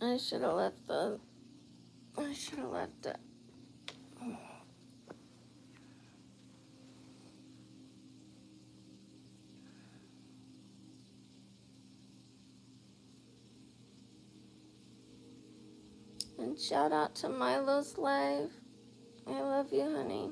I should have left the. I should have left it. And shout out to Milo's life. I love you, honey.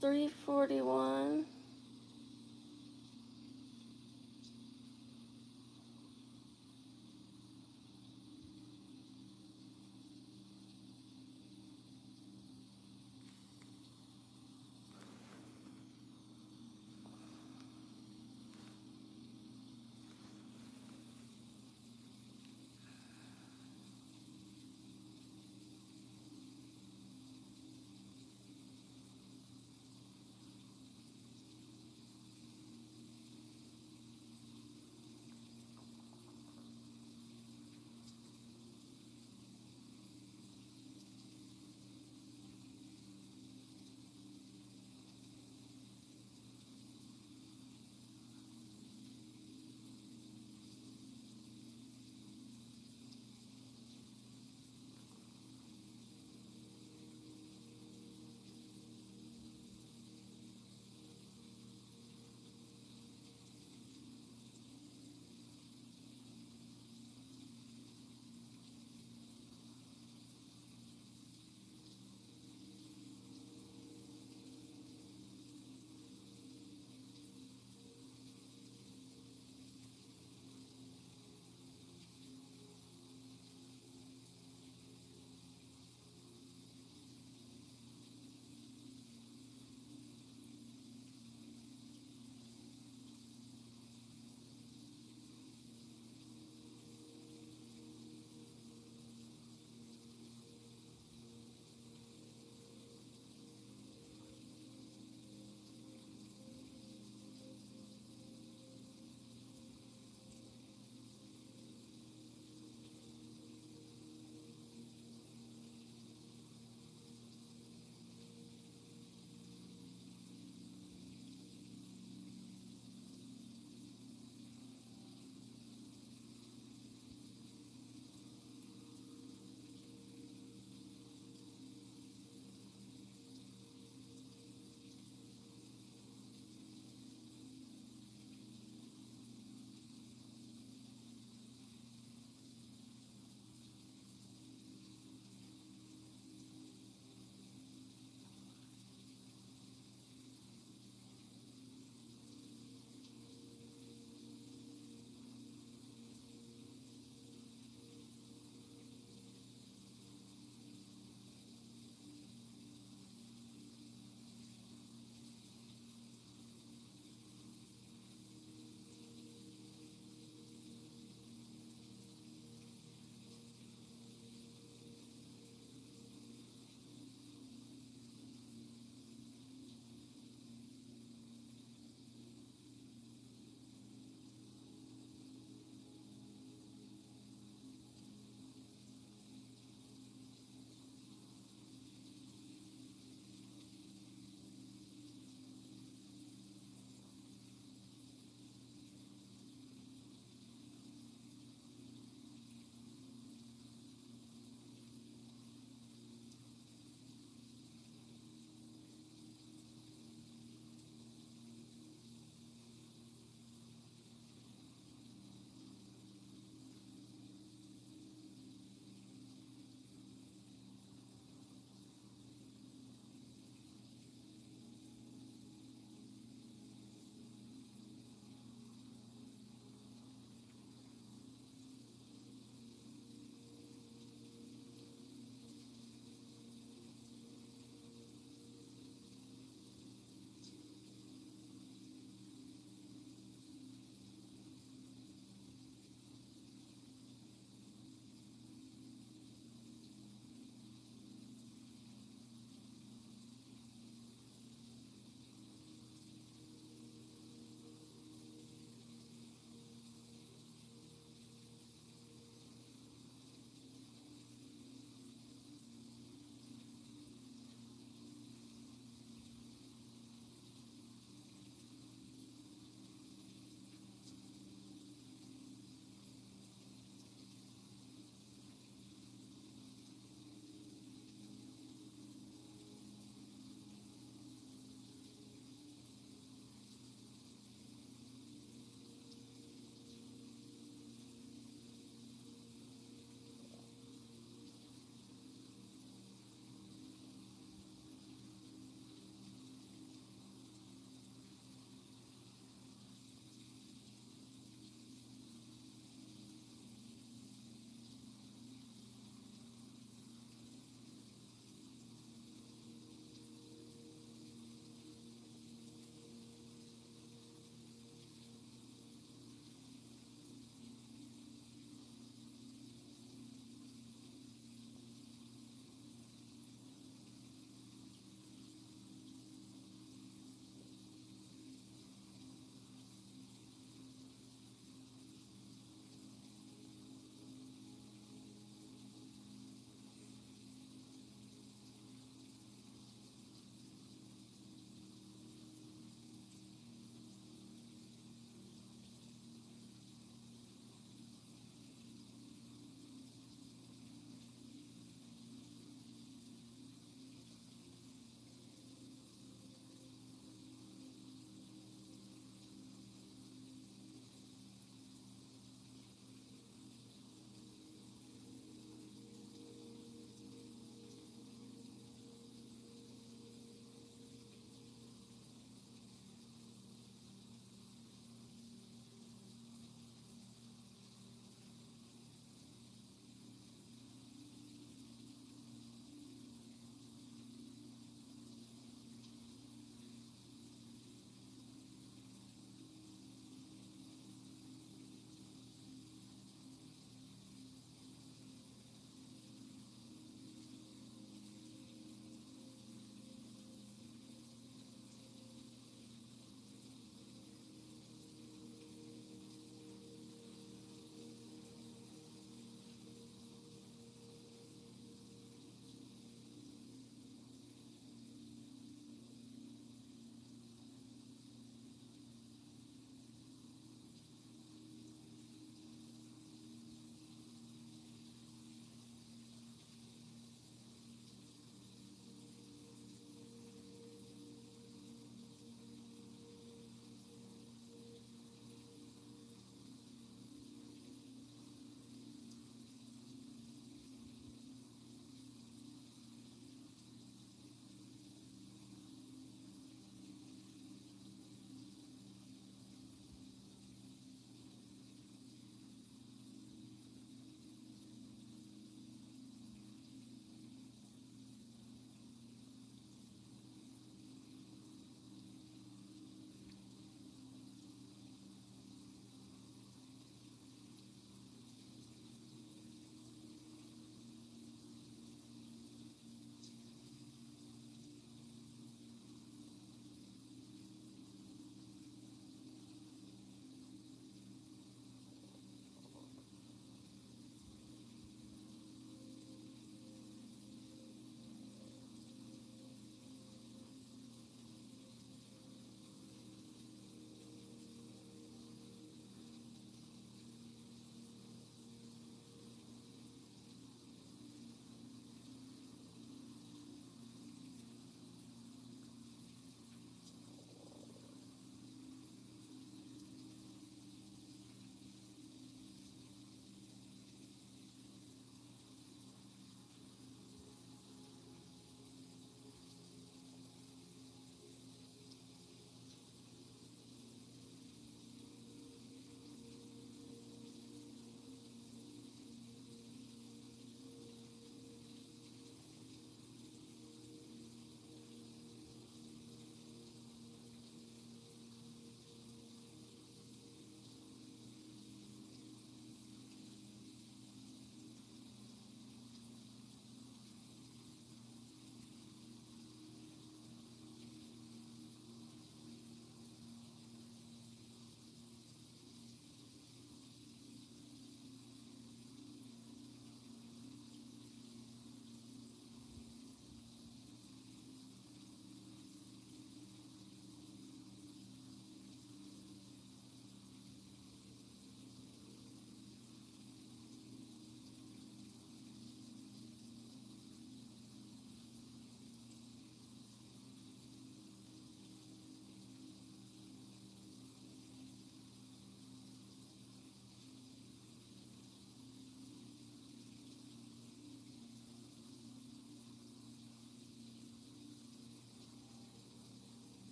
341.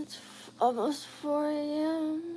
It's almost 4 a.m.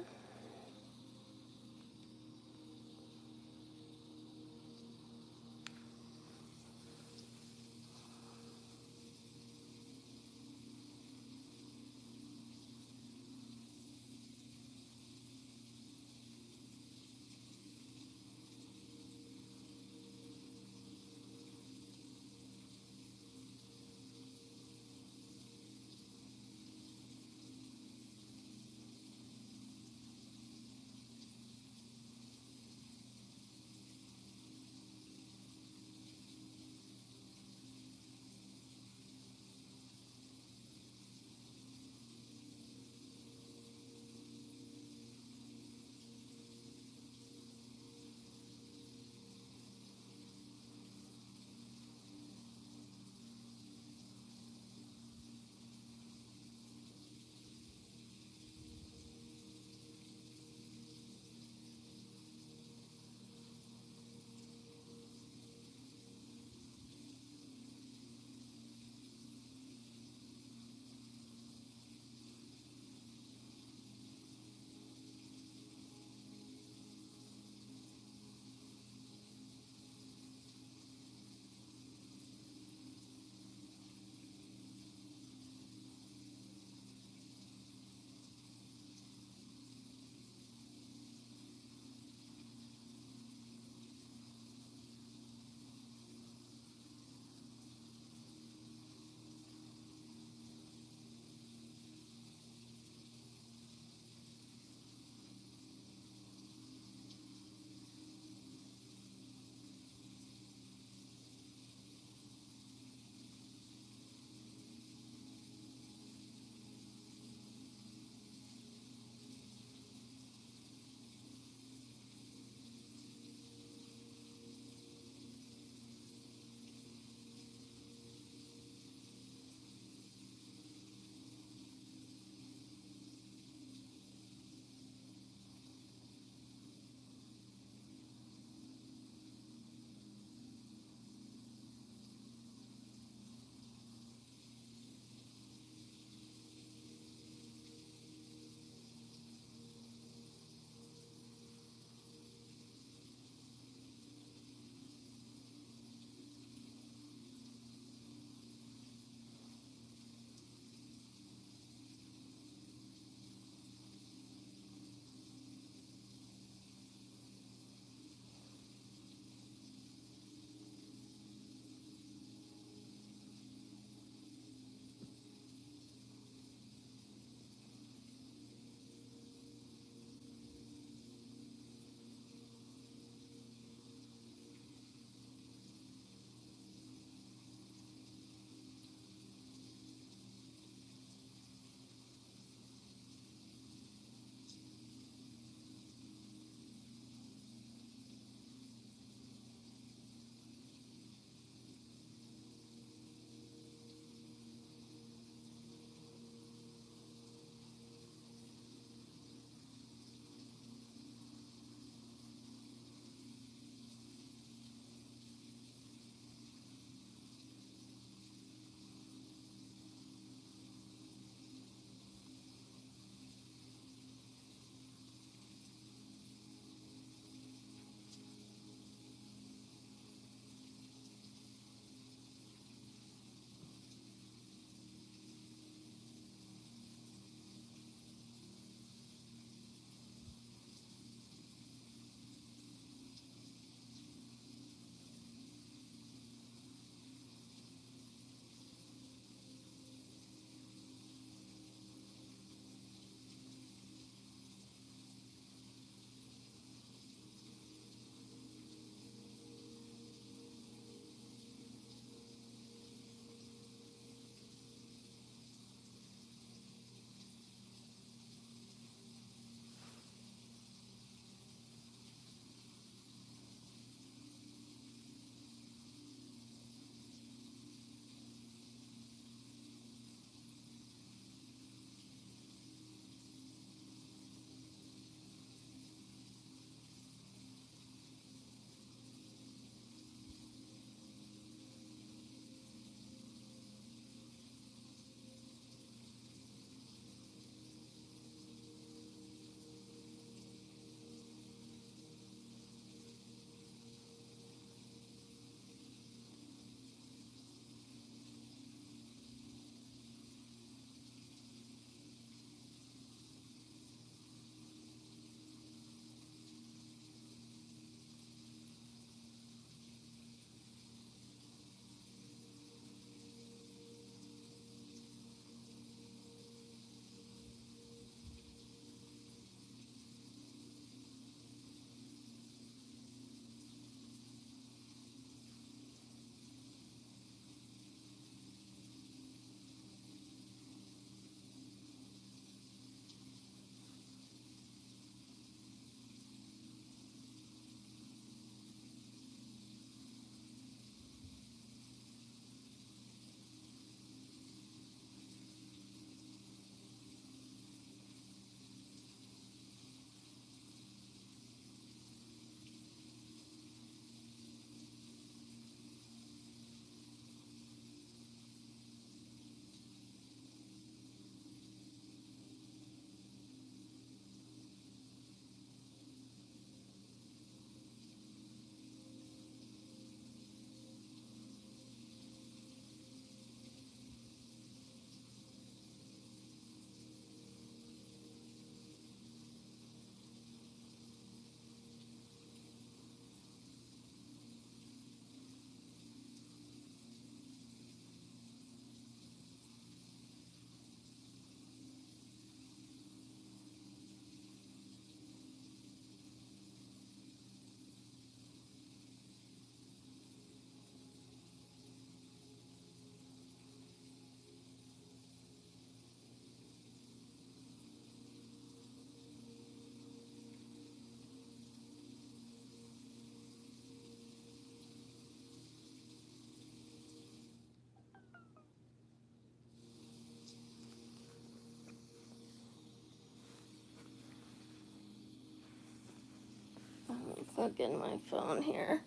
plug in my phone here.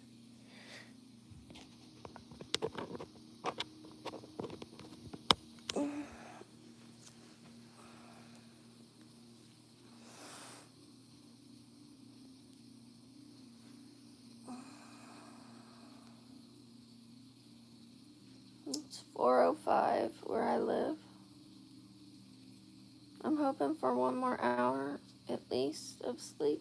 It's 4:05 where I live. I'm hoping for one more hour at least of sleep.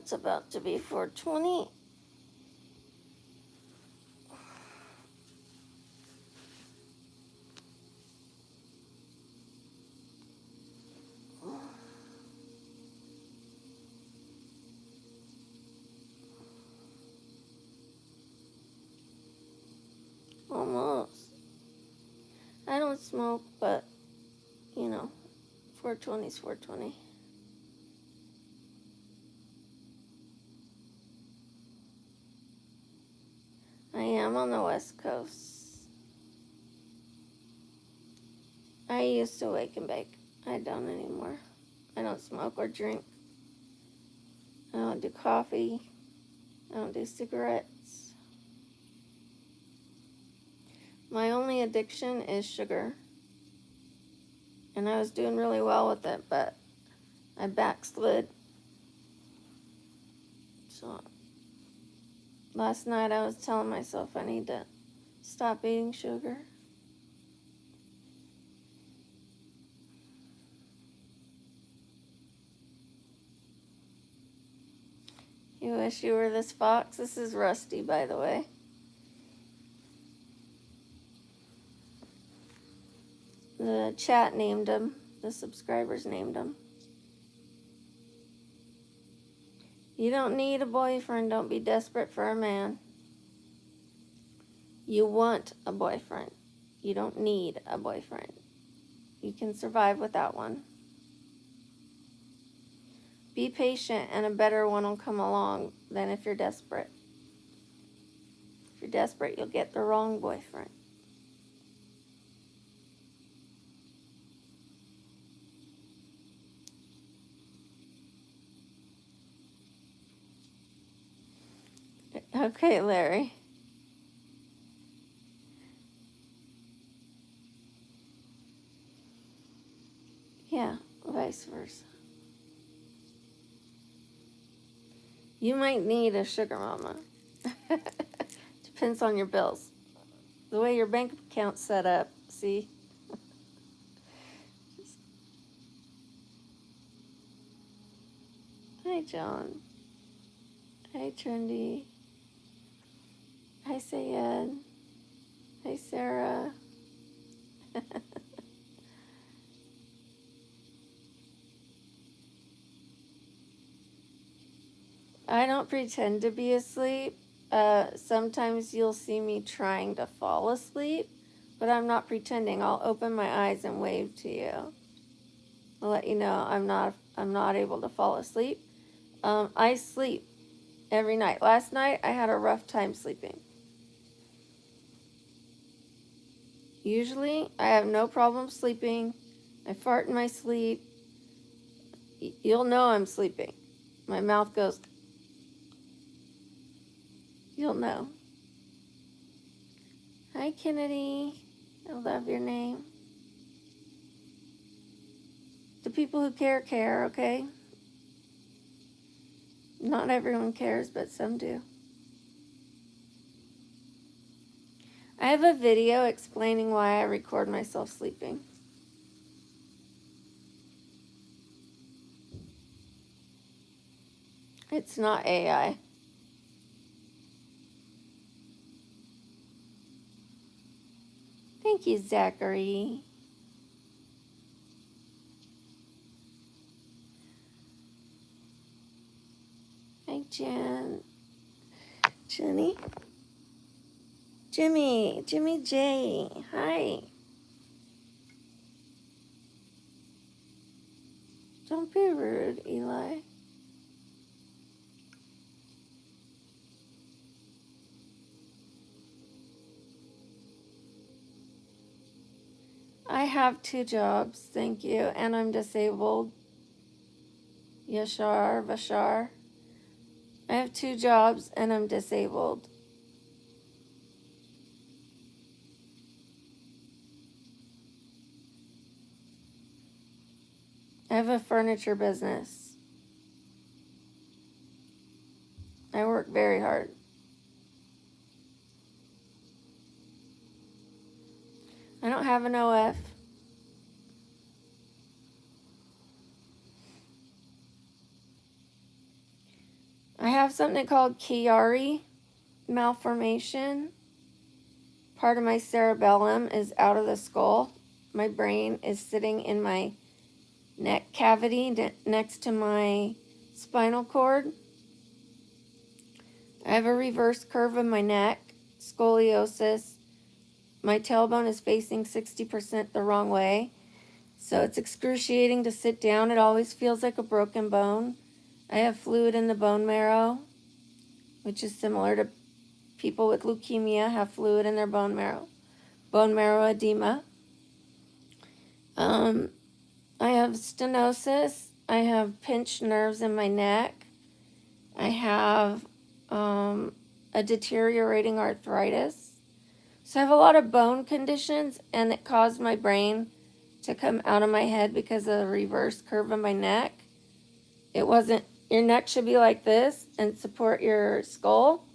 It's about to be 4:20. Almost. I don't smoke, but, you know, 420 is 420. I am on the West Coast. I used to wake and bake. I don't anymore. I don't smoke or drink. I don't do coffee. I don't do cigarettes. My only addiction is sugar. And I was doing really well with it, but I backslid. So last night I was telling myself I need to stop eating sugar. You wish you were this fox? This is Rusty, by the way. The chat named him. The subscribers named him. You don't need a boyfriend. Don't be desperate for a man. You want a boyfriend. You don't need a boyfriend. You can survive without one. Be patient and a better one will come along than if you're desperate. If you're desperate, you'll get the wrong boyfriend. Okay, Larry. Yeah, vice versa. You might need a sugar mama. Depends on your bills. The way your bank account's set up, see? Hi, John. Hi, Trendy. Hi, Sayed. Hi, Sarah. I don't pretend to be asleep. Sometimes you'll see me trying to fall asleep, but I'm not pretending. I'll open my eyes and wave to you. I'll let you know I'm not able to fall asleep. I sleep every night. Last night I had a rough time sleeping. Usually I have no problem sleeping. I fart in my sleep. You'll know I'm sleeping. My mouth goes. You'll know. Hi, Kennedy. I love your name. The people who care, okay? Not everyone cares, but some do. I have a video explaining why I record myself sleeping. It's not AI. Thank you, Zachary. Hi, Jen. Jenny. Jimmy J. Hi. Don't be rude, Eli. I have 2 jobs, thank you, and I'm disabled. Yashar, Vashar. I have 2 jobs and I'm disabled. I have a furniture business. I work very hard. I don't have an OF. I have something called Chiari malformation. Part of my cerebellum is out of the skull. My brain is sitting in my neck cavity next to my spinal cord. I have a reverse curve of my neck, scoliosis. My tailbone is facing 60% the wrong way. So it's excruciating to sit down. It always feels like a broken bone. I have fluid in the bone marrow, which is similar to people with leukemia have fluid in their bone marrow. Bone marrow edema. I have stenosis. I have pinched nerves in my neck. I have a deteriorating arthritis. So I have a lot of bone conditions, and it caused my brain to come out of my head because of the reverse curve of my neck. It wasn't, your neck should be like this and support your skull,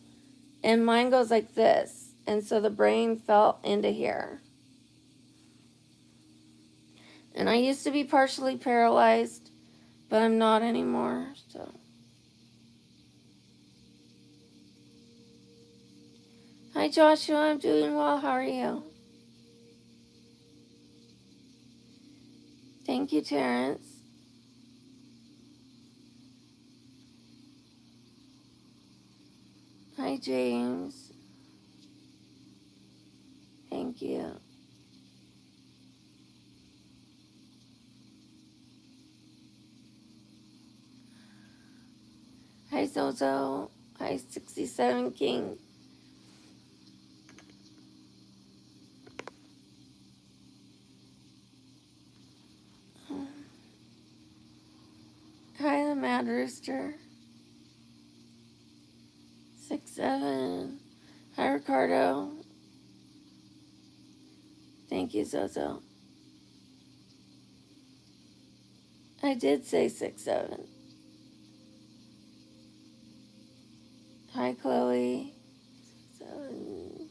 and mine goes like this. And so the brain fell into here. And I used to be partially paralyzed, but I'm not anymore, so. Hi, Joshua. I'm doing well. How are you? Thank you, Terrence. Hi, James. Thank you. Hi, Zozo. Hi, 67 King. Hi, the Mad Rooster. 67. Hi, Ricardo. Thank you, Zozo. I did say 67. Hi, Chloe. 7.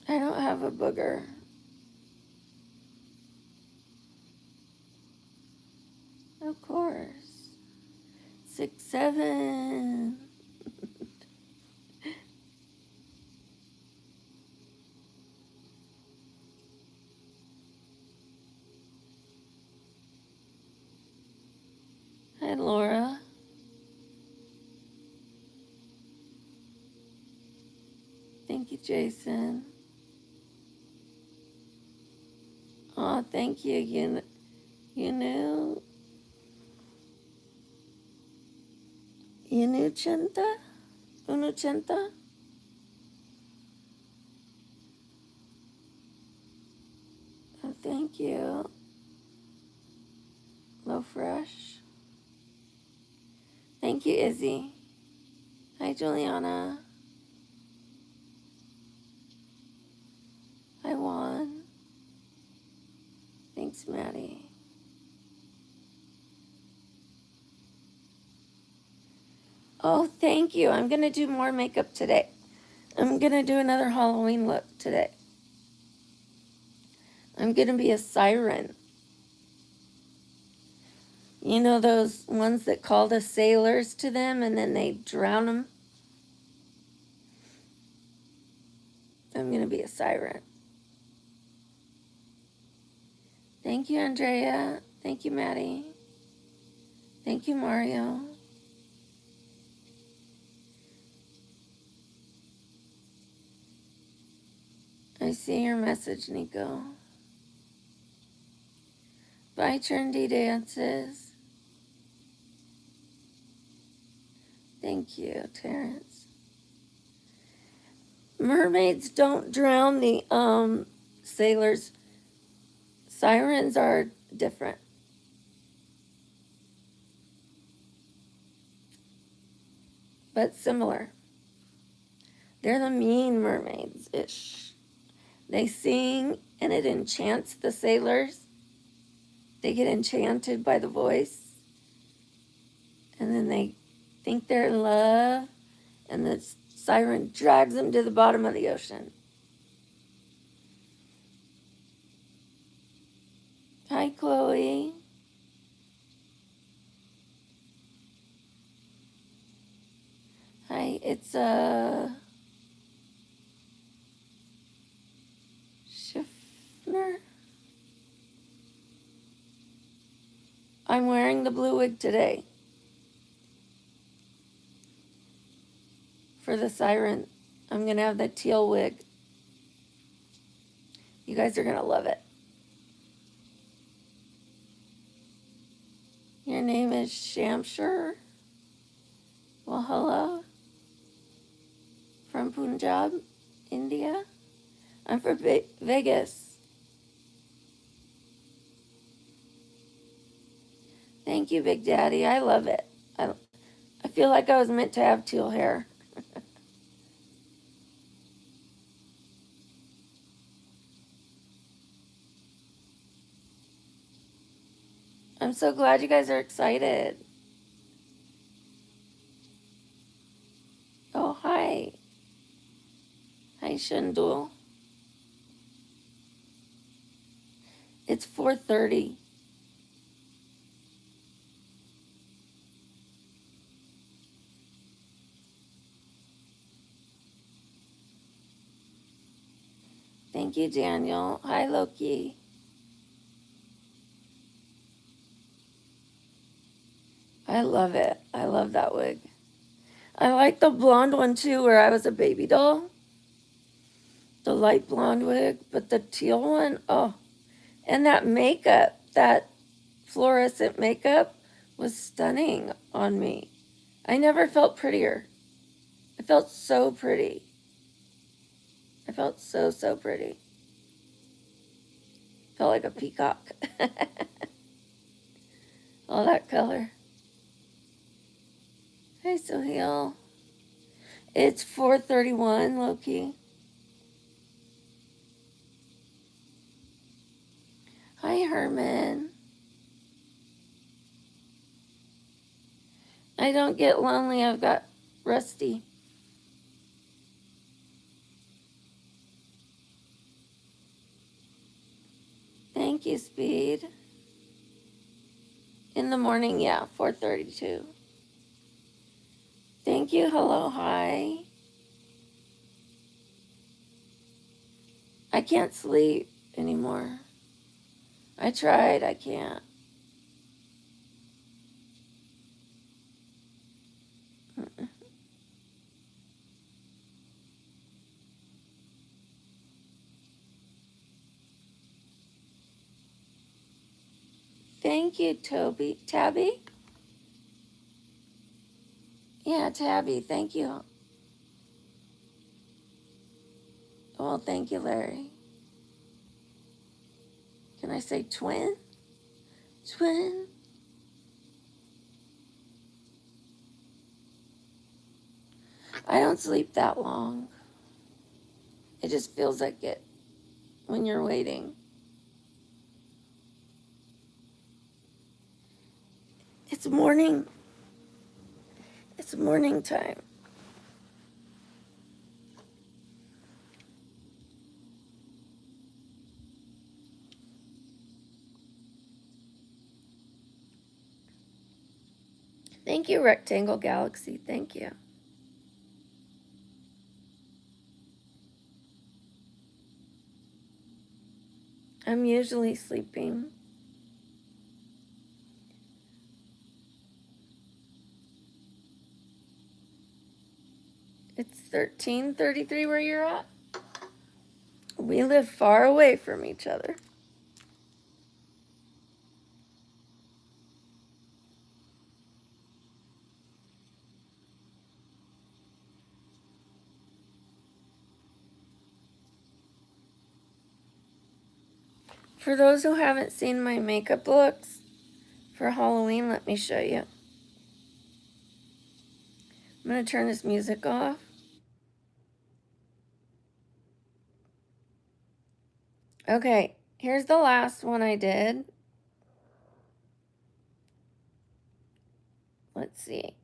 I don't have a booger. Of course. 67. Hi, Laura. Thank you, Jason. Oh, thank you. You knew Chenta? Unuchenta? Oh, thank you. Low Fresh. Thank you, Izzy. Hi, Juliana. Hi, Juan. Thanks, Maddie. Oh, thank you. I'm going to do more makeup today. I'm going to do another Halloween look today. I'm going to be a siren. You know those ones that call the sailors to them and then they drown them? I'm going to be a siren. Thank you, Andrea. Thank you, Maddie. Thank you, Mario. I see your message, Nico. Bye, Trendy Dances. Thank you, Terrence. Mermaids don't drown the sailors. Sirens are different. But similar. They're the mean mermaids-ish. They sing and it enchants the sailors. They get enchanted by the voice. And then they think they're in love. And the siren drags them to the bottom of the ocean. It's a Schiffner. I'm wearing the blue wig today for the siren. I'm going to have the teal wig. You guys are going to love it. Your name is Shamshur. Well, hello. From Punjab, India. I'm from Vegas. Thank you, Big Daddy. I love it. I feel like I was meant to have teal hair. I'm so glad you guys are excited. Oh, hi. Hi, Shindul. It's 4:30. Thank you, Daniel. Hi, Loki. I love it. I love that wig. I like the blonde one too, where I was a baby doll. The light blonde wig, but the teal one, oh. And that makeup, that fluorescent makeup was stunning on me. I never felt prettier. I felt so pretty. I felt so, so pretty. Felt like a peacock. All that color. Hey, Sohail. It's 4:31, Loki. Hi, Herman. I don't get lonely. I've got Rusty. Thank you, Speed. In the morning, yeah, 4:32. Thank you. Hello, hi. I can't sleep anymore. I tried. I can't. Thank you, Toby. Tabby? Yeah, Tabby. Thank you. Well, thank you, Larry. Can I say twin? Twin? I don't sleep that long. It just feels like it when you're waiting. It's morning. It's morning time. Thank you, Rectangle Galaxy. Thank you. I'm usually sleeping. It's 13:33 where you're at. We live far away from each other. For those who haven't seen my makeup looks for Halloween, let me show you. I'm going to turn this music off. Okay, here's the last one I did. Let's see.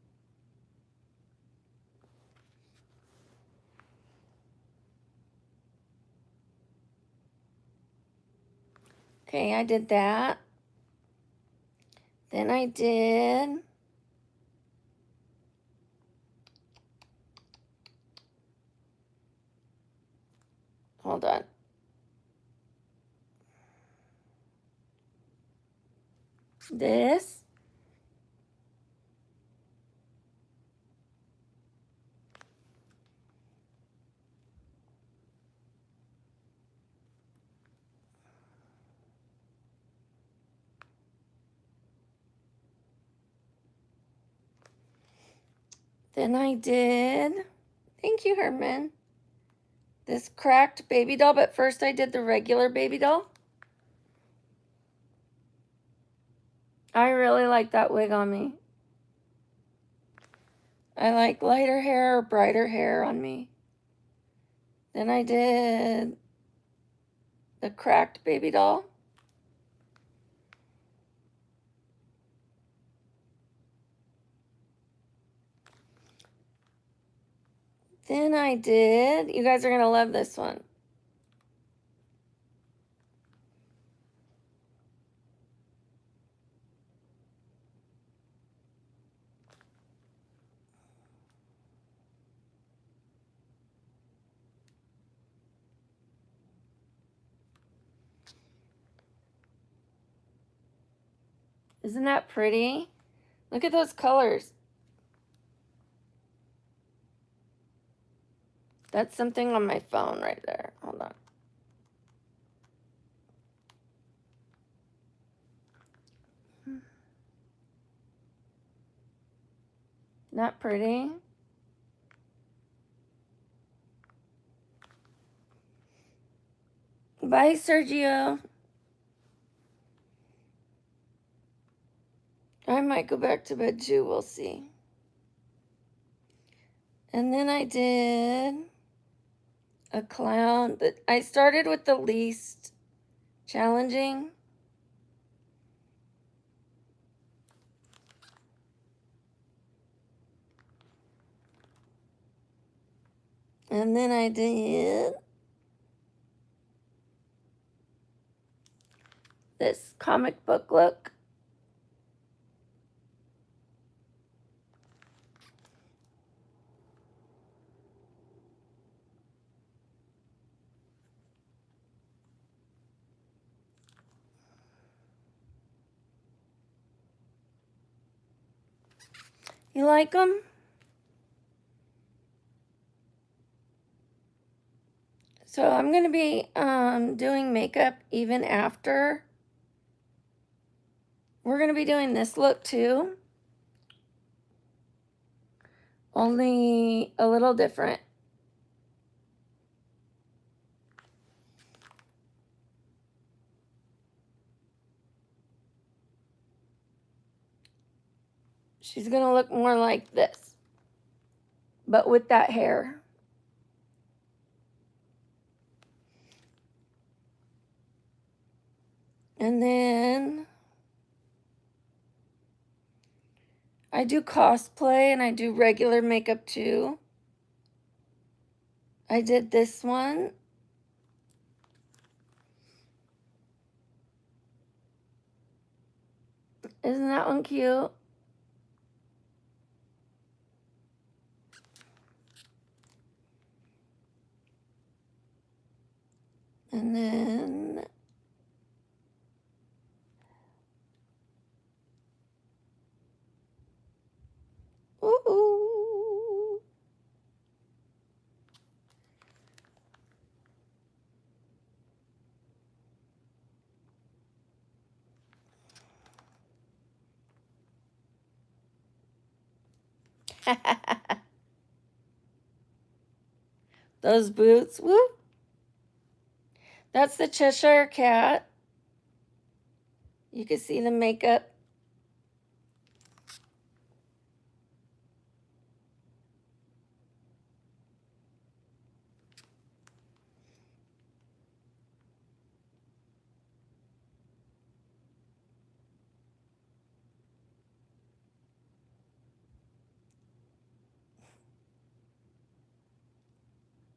Okay, I did that. Then I did Hold on. This. Then I did, thank you, Herman, this cracked baby doll, but first I did the regular baby doll. I really like that wig on me. I like lighter hair or brighter hair on me. Then I did the cracked baby doll. Then I did, you guys are going to love this one. Isn't that pretty? Look at those colors. That's something on my phone right there. Hold on. Not pretty? Bye, Sergio. I might go back to bed too. We'll see. And then I did a clown, but I started with the least challenging. And then I did this comic book look. You like them? So I'm going to be doing makeup even after. We're going to be doing this look too. Only a little different. She's going to look more like this, but with that hair. And then I do cosplay and I do regular makeup too. I did this one. Isn't that one cute? And then ooh. Those boots, woo. That's the Cheshire Cat. You can see the makeup.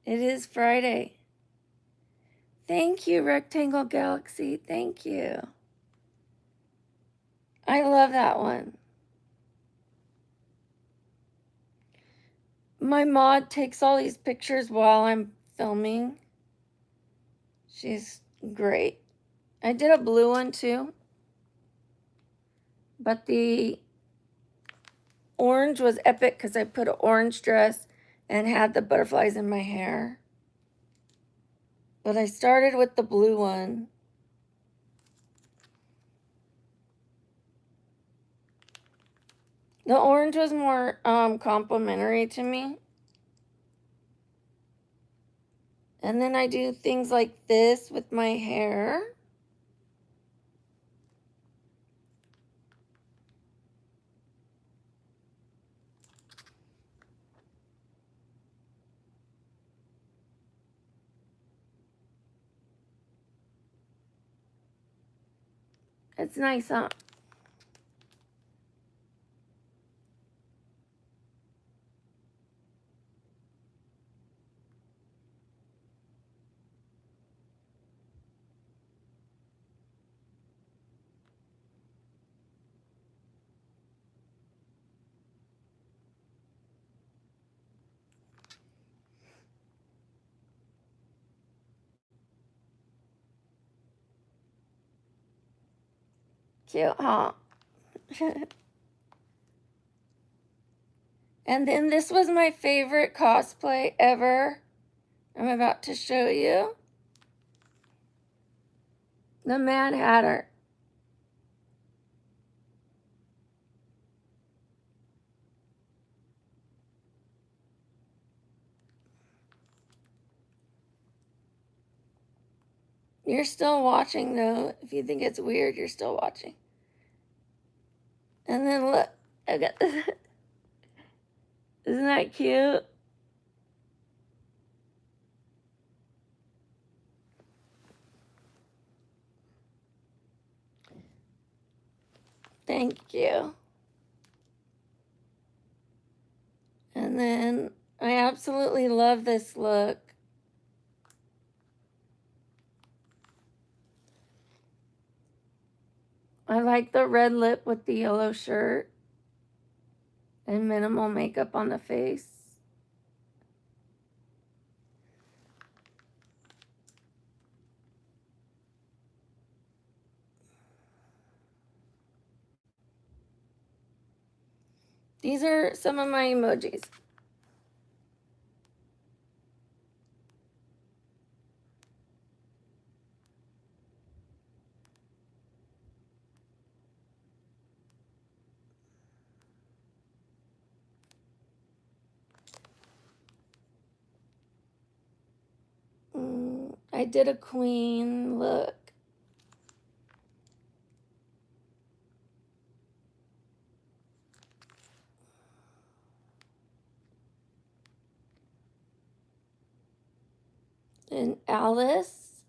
It is Friday. Thank you, Rectangle Galaxy. Thank you. I love that one. My mod takes all these pictures while I'm filming. She's great. I did a blue one too, but the orange was epic because I put an orange dress and had the butterflies in my hair. But I started with the blue one. The orange was more complimentary to me. And then I do things like this with my hair. It's nice, huh? Cute, huh? And then this was my favorite cosplay ever. I'm about to show you. The Mad Hatter. You're still watching though. If you think it's weird, you're still watching. And then look, I got this. Isn't that cute? Thank you. And then I absolutely love this look. I like the red lip with the yellow shirt and minimal makeup on the face. These are some of my emojis. I did a queen look. And Alice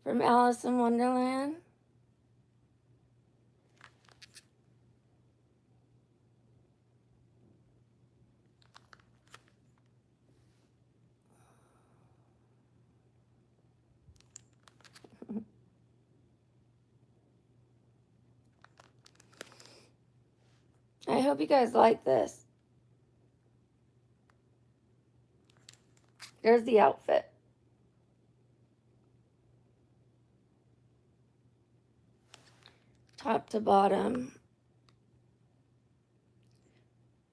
from Alice in Wonderland. I hope you guys like this. There's the outfit. Top to bottom.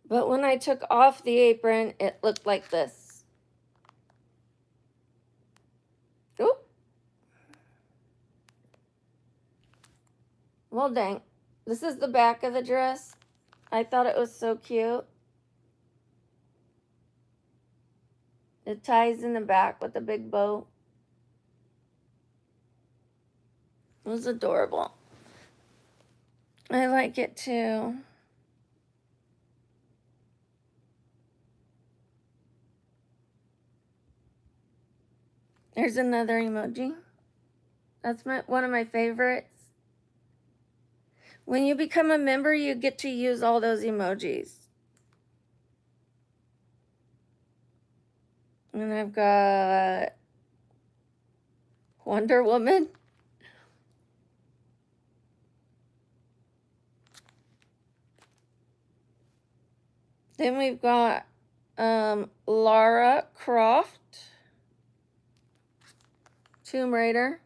But when I took off the apron, it looked like this. Oop. Well, dang. This is the back of the dress. I thought it was so cute. It ties in the back with a big bow. It was adorable. I like it too. There's another emoji. That's one of my favorites. When you become a member, you get to use all those emojis. And I've got Wonder Woman. Then we've got Lara Croft. Tomb Raider.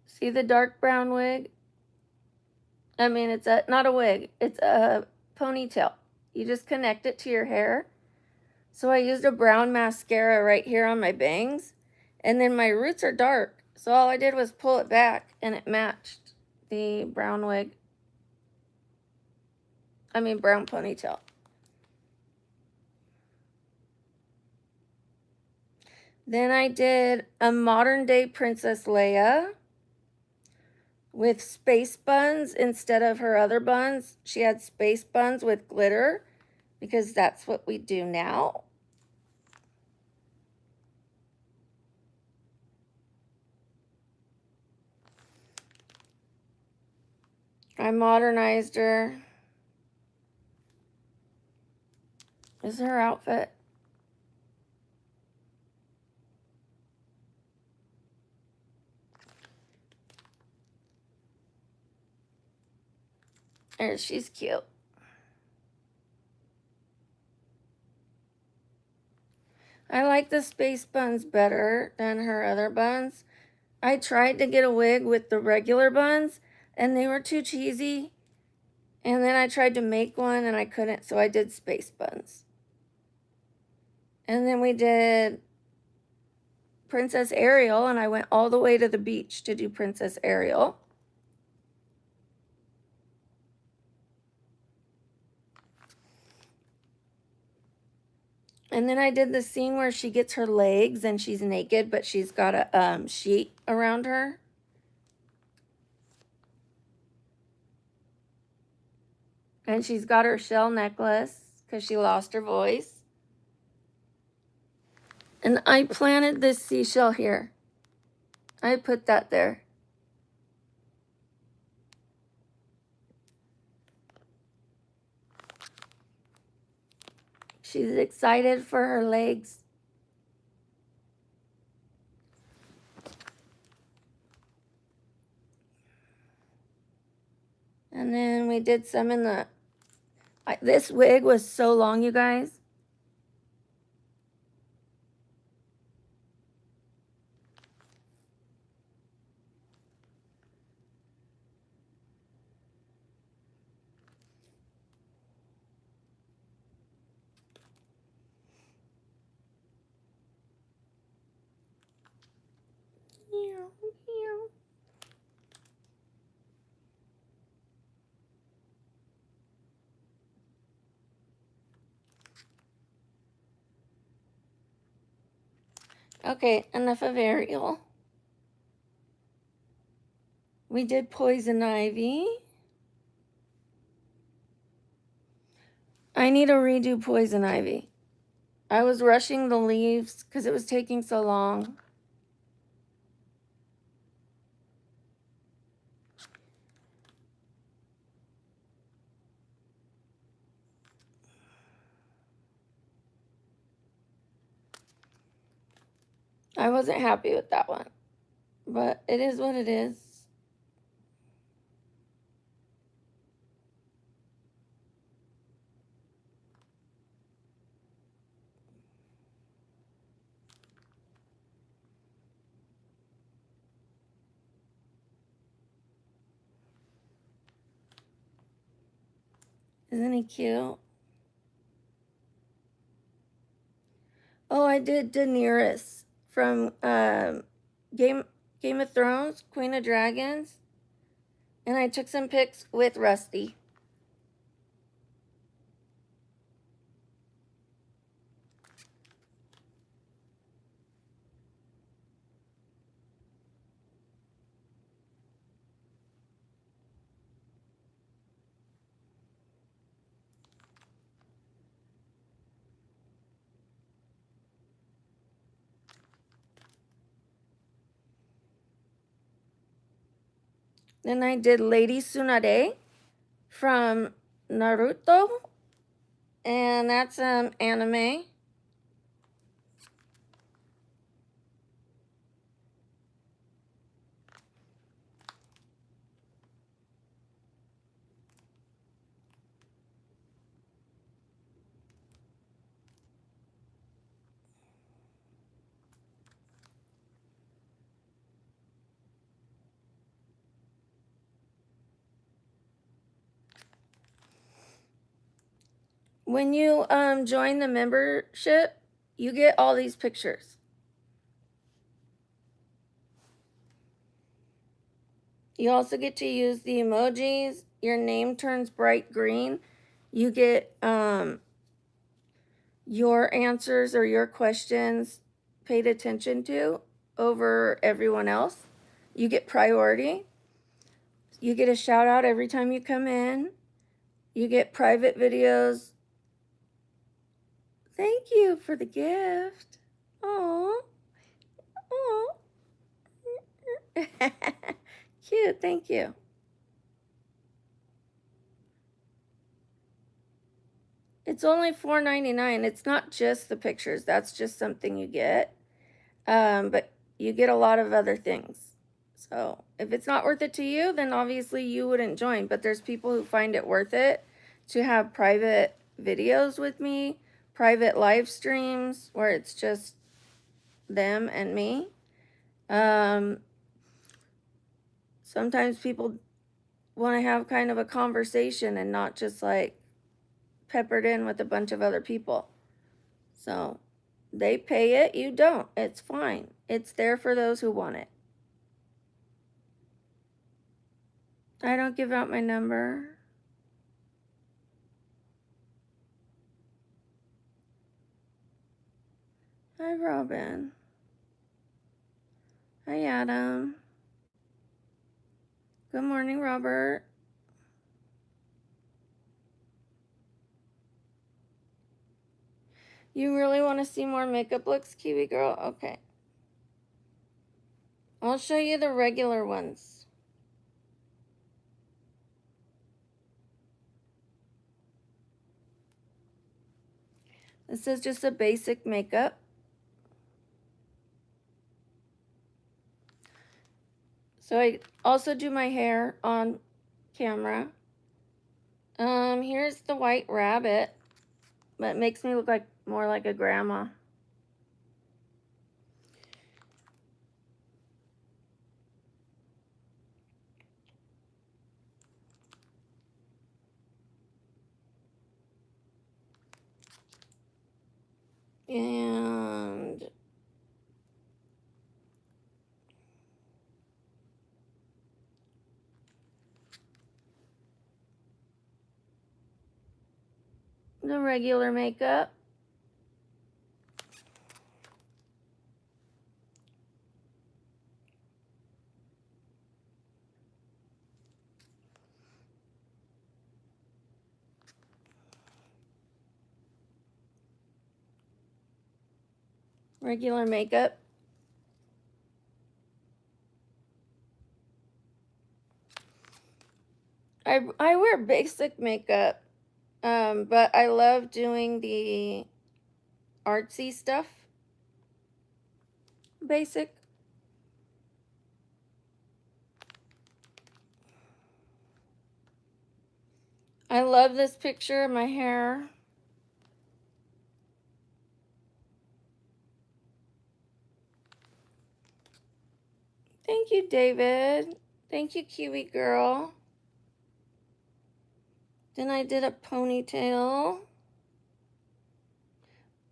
See the dark brown wig? I mean, it's not a wig, it's a ponytail. You just connect it to your hair. So I used a brown mascara right here on my bangs, and then my roots are dark. So all I did was pull it back and it matched the brown wig. I mean, brown ponytail. Then I did a modern day Princess Leia with space buns instead of her other buns. She had space buns with glitter because that's what we do now. I modernized her. This is her outfit. There, she's cute. I like the space buns better than her other buns. I tried to get a wig with the regular buns and they were too cheesy. And then I tried to make one and I couldn't, so I did space buns. And then we did Princess Ariel, and I went all the way to the beach to do Princess Ariel. And then I did the scene where she gets her legs and she's naked, but she's got a sheet around her. And she's got her shell necklace because she lost her voice. And I planted this seashell here. I put that there. She's excited for her legs. And then we did some in the... this wig was so long, you guys. Okay, enough of Ariel. We did Poison Ivy. I need to redo Poison Ivy. I was rushing the leaves because it was taking so long. I wasn't happy with that one, but it is what it is. Isn't he cute? Oh, I did Daenerys from Game of Thrones, Queen of Dragons. And I took some pics with Rusty. Then I did Lady Tsunade from Naruto, and that's anime. When you join the membership, you get all these pictures. You also get to use the emojis. Your name turns bright green. You get your answers or your questions paid attention to over everyone else. You get priority. You get a shout out every time you come in. You get private videos. Thank you for the gift. Oh, oh, cute. Thank you. It's only $4.99. It's not just the pictures. That's just something you get. But you get a lot of other things. So if it's not worth it to you, then obviously you wouldn't join. But there's people who find it worth it to have private videos with me, private live streams where it's just them and me. Sometimes people want to have kind of a conversation and not just like peppered in with a bunch of other people. So they pay it, you don't. It's fine. It's there for those who want it. I don't give out my number. Hi, Robin. Hi, Adam. Good morning, Robert. You really want to see more makeup looks, Kiwi Girl? Okay. I'll show you the regular ones. This is just a basic makeup. So I also do my hair on camera. Here's the white rabbit, but it makes me look like more like a grandma. And the regular makeup. Regular makeup. I wear basic makeup, but I love doing the artsy stuff. Basic. I love this picture of my hair. Thank you, David. Thank you, Kiwi Girl. Then I did a ponytail.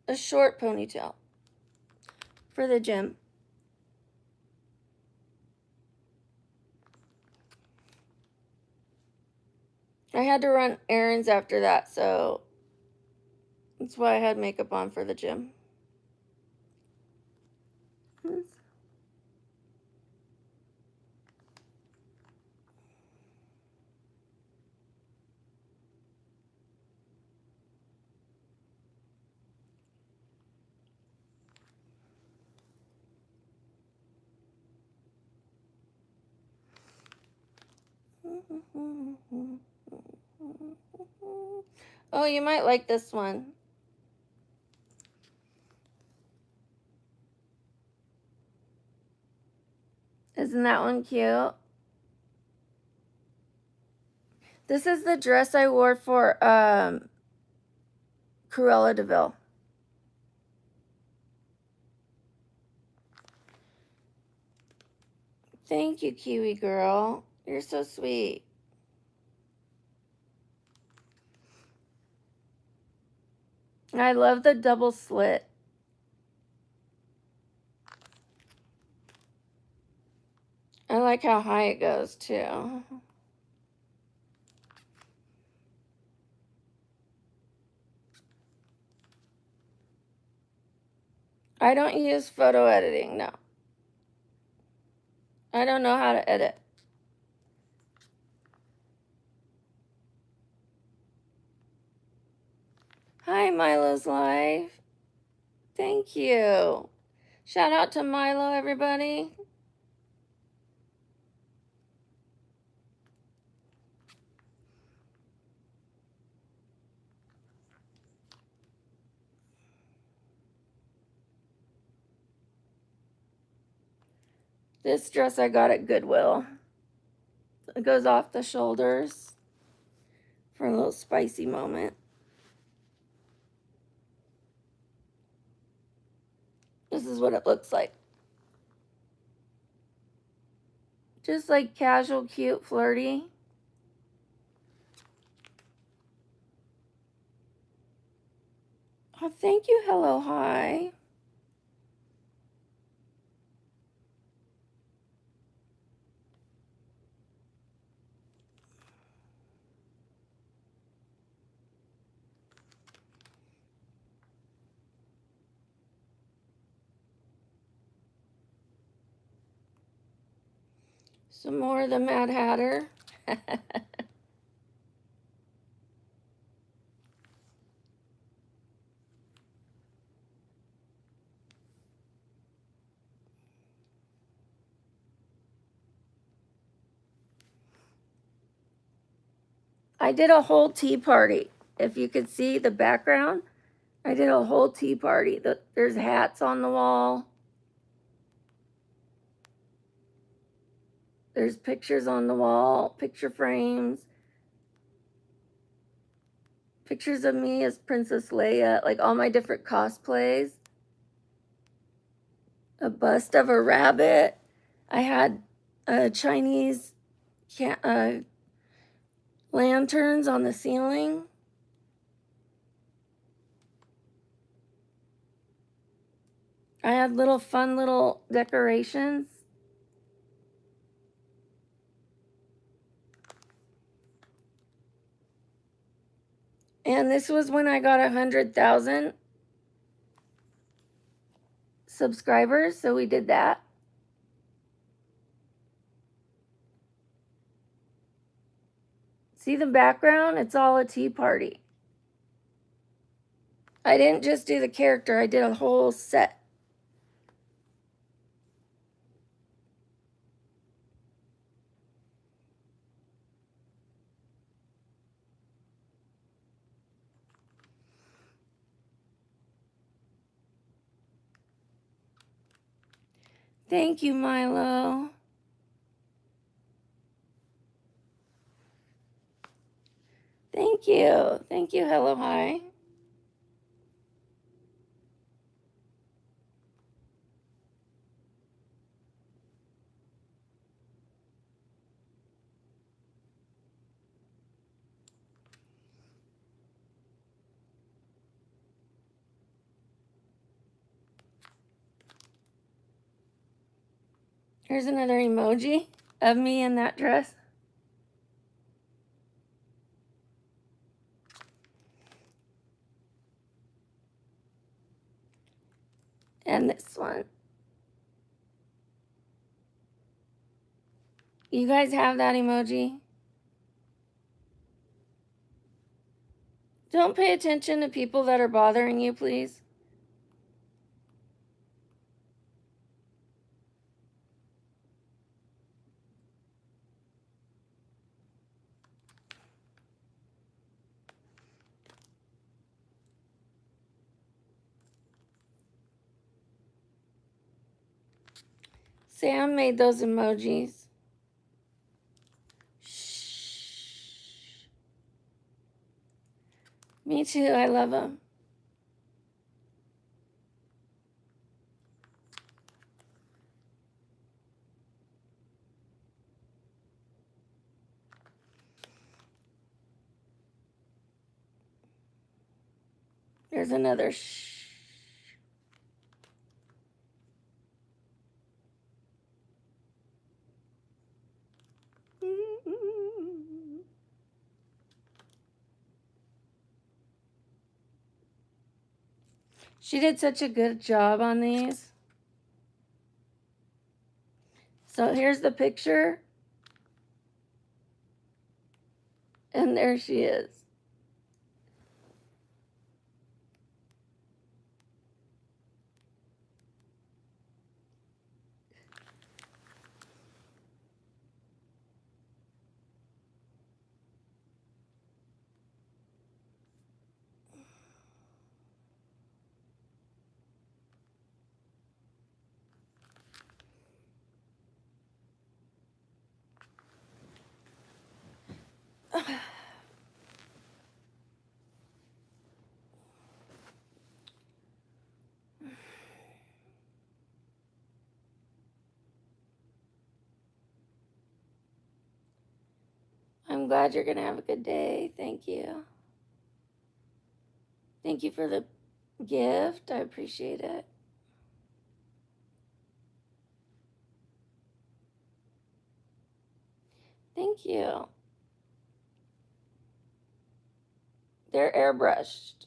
A short ponytail for the gym. I had to run errands after that, so that's why I had makeup on for the gym. Oh, you might like this one. Isn't that one cute? This is the dress I wore for Cruella de Vil. Thank you, Kiwi girl. You're so sweet. I love the double slit. I like how high it goes too. I don't use photo editing, no. I don't know how to edit. Hi, Milo's Life. Thank you. Shout out to Milo, everybody. This dress I got at Goodwill. It goes off the shoulders for a little spicy moment. This is what it looks like. Just like casual, cute, flirty. Oh, thank you. Hello, hi. Some more of the Mad Hatter. I did a whole tea party. If you could see the background, I did a whole tea party. There's hats on the wall. There's pictures on the wall, picture frames. Pictures of me as Princess Leia, like all my different cosplays. A bust of a rabbit. I had Chinese lanterns on the ceiling. I had fun little decorations. And this was when I got 100,000 subscribers, so we did that. See the background? It's all a tea party. I didn't just do the character, I did a whole set. Thank you, Milo. Thank you. Thank you. Hello, hi. Here's another emoji of me in that dress. And this one. You guys have that emoji? Don't pay attention to people that are bothering you, please. Sam made those emojis. Shh. Me too. I love them. There's another shh. She did such a good job on these. So here's the picture. And there she is. I'm glad you're going to have a good day. Thank you. Thank you for the gift. I appreciate it. Thank you. They're airbrushed.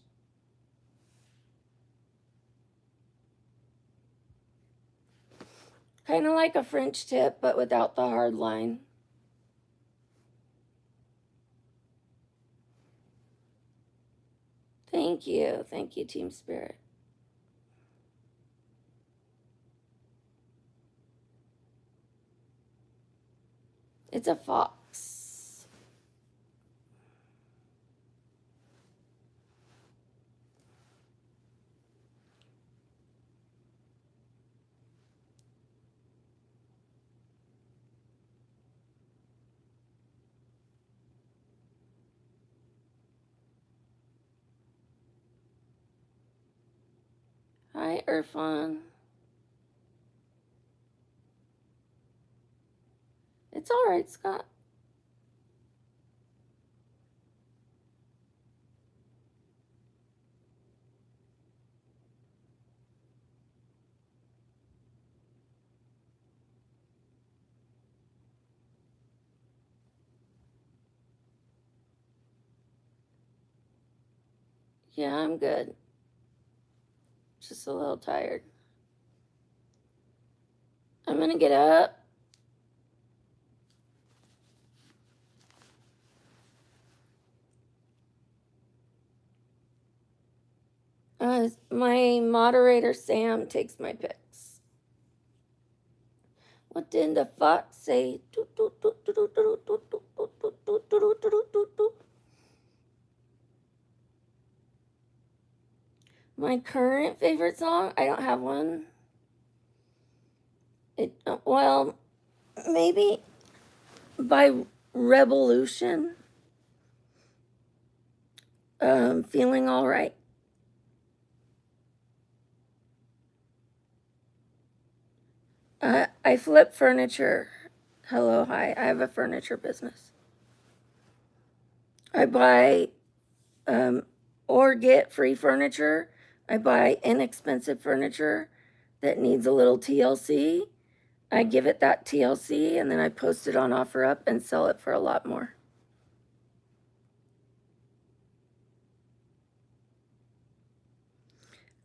Kind of like a French tip, but without the hard line. Thank you. Thank you, Team Spirit. It's a fox. Hi, Irfan. It's all right, Scott. Yeah, I'm good. Just a little tired. I'm going to get up. My moderator, Sam, takes my pics. What did the fox say? My current favorite song? I don't have one. Well, maybe by Revolution. Feeling all right. I flip furniture. Hello, hi. I have a furniture business. I buy or get free furniture. I buy inexpensive furniture that needs a little TLC. I give it that TLC and then I post it on OfferUp and sell it for a lot more.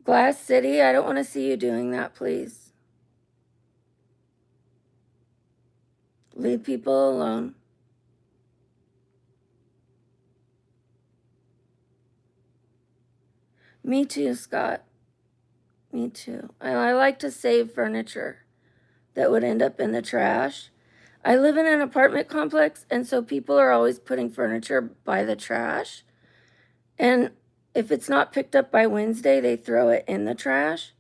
Glass City, I don't want to see you doing that, please. Leave people alone. Me too, Scott. Me too. I like to save furniture that would end up in the trash. I live in an apartment complex, and so people are always putting furniture by the trash. And if it's not picked up by Wednesday, they throw it in the trash.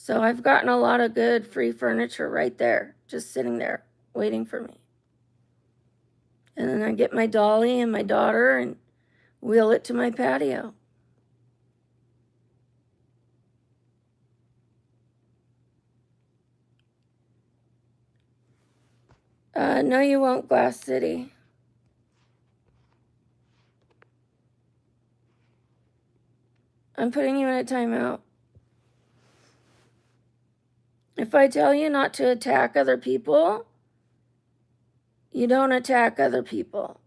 So I've gotten a lot of good free furniture right there, just sitting there, waiting for me. And then I get my dolly and my daughter and wheel it to my patio. No, you won't, Glass City. I'm putting you in a timeout. If I tell you not to attack other people, you don't attack other people.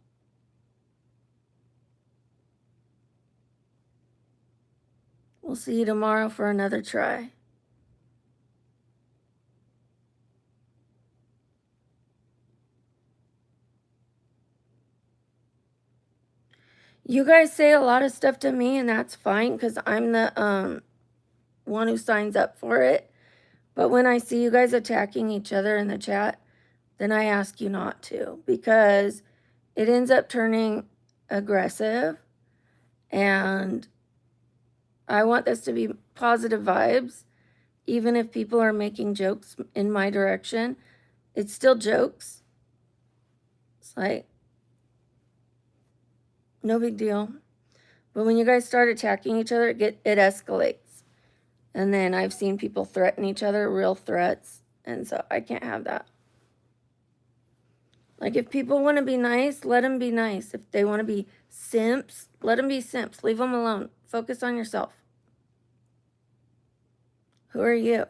We'll see you tomorrow for another try. You guys say a lot of stuff to me, and that's fine because I'm the one who signs up for it. But when I see you guys attacking each other in the chat, then I ask you not to, because it ends up turning aggressive, and I want this to be positive vibes. Even if people are making jokes in my direction, it's still jokes. It's like, no big deal. But when you guys start attacking each other, it escalates. And then I've seen people threaten each other, real threats. And so I can't have that. Like, if people want to be nice, let them be nice. If they want to be simps, let them be simps. Leave them alone. Focus on yourself. Who are you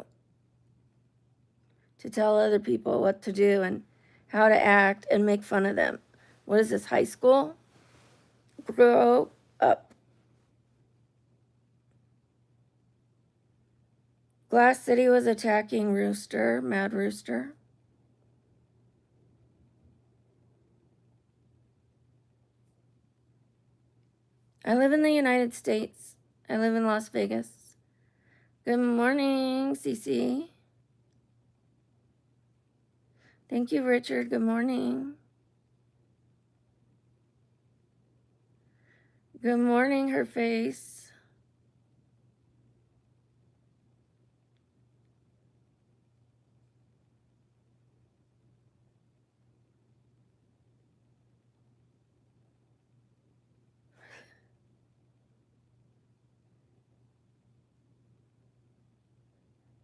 to tell other people what to do and how to act and make fun of them? What is this, high school? Grow up. Glass City was attacking Rooster, Mad Rooster. I live in the United States. I live in Las Vegas. Good morning, Cece. Thank you, Richard. Good morning. Good morning, her face.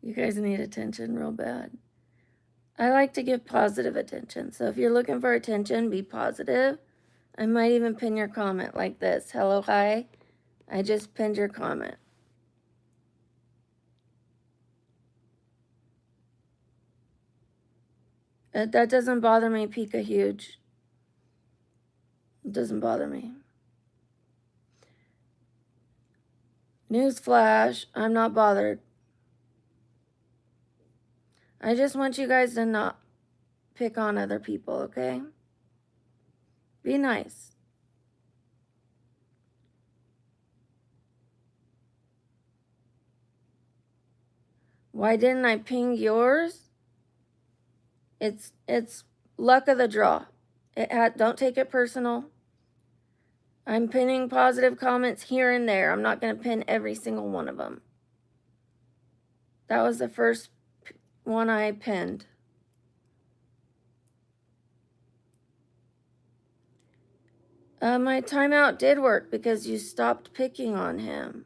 You guys need attention real bad. I like to give positive attention. So if you're looking for attention, be positive. I might even pin your comment like this. Hello, hi. I just pinned your comment. That doesn't bother me, Pika Huge. It doesn't bother me. Newsflash, I'm not bothered. I just want you guys to not pick on other people, okay? Be nice. Why didn't I ping yours? It's luck of the draw. Don't take it personal. I'm pinning positive comments here and there. I'm not going to pin every single one of them. That was the first one I pinned. My timeout did work because you stopped picking on him.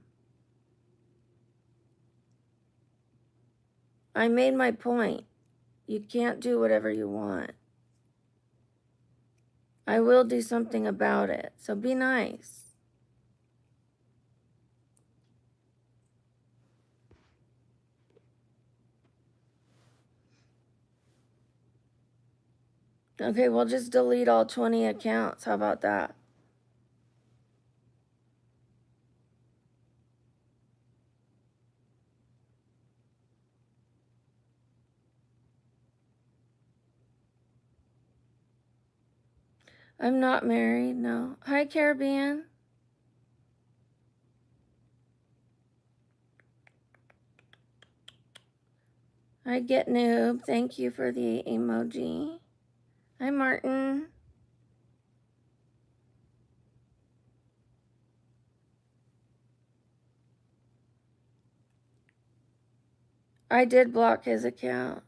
I made my point. You can't do whatever you want. I will do something about it, so be nice. Okay, we'll just delete all 20 accounts. How about that? I'm not married, no. Hi, Caribbean. Hi, Get Noob. Thank you for the emoji. Hi, Martin. I did block his account.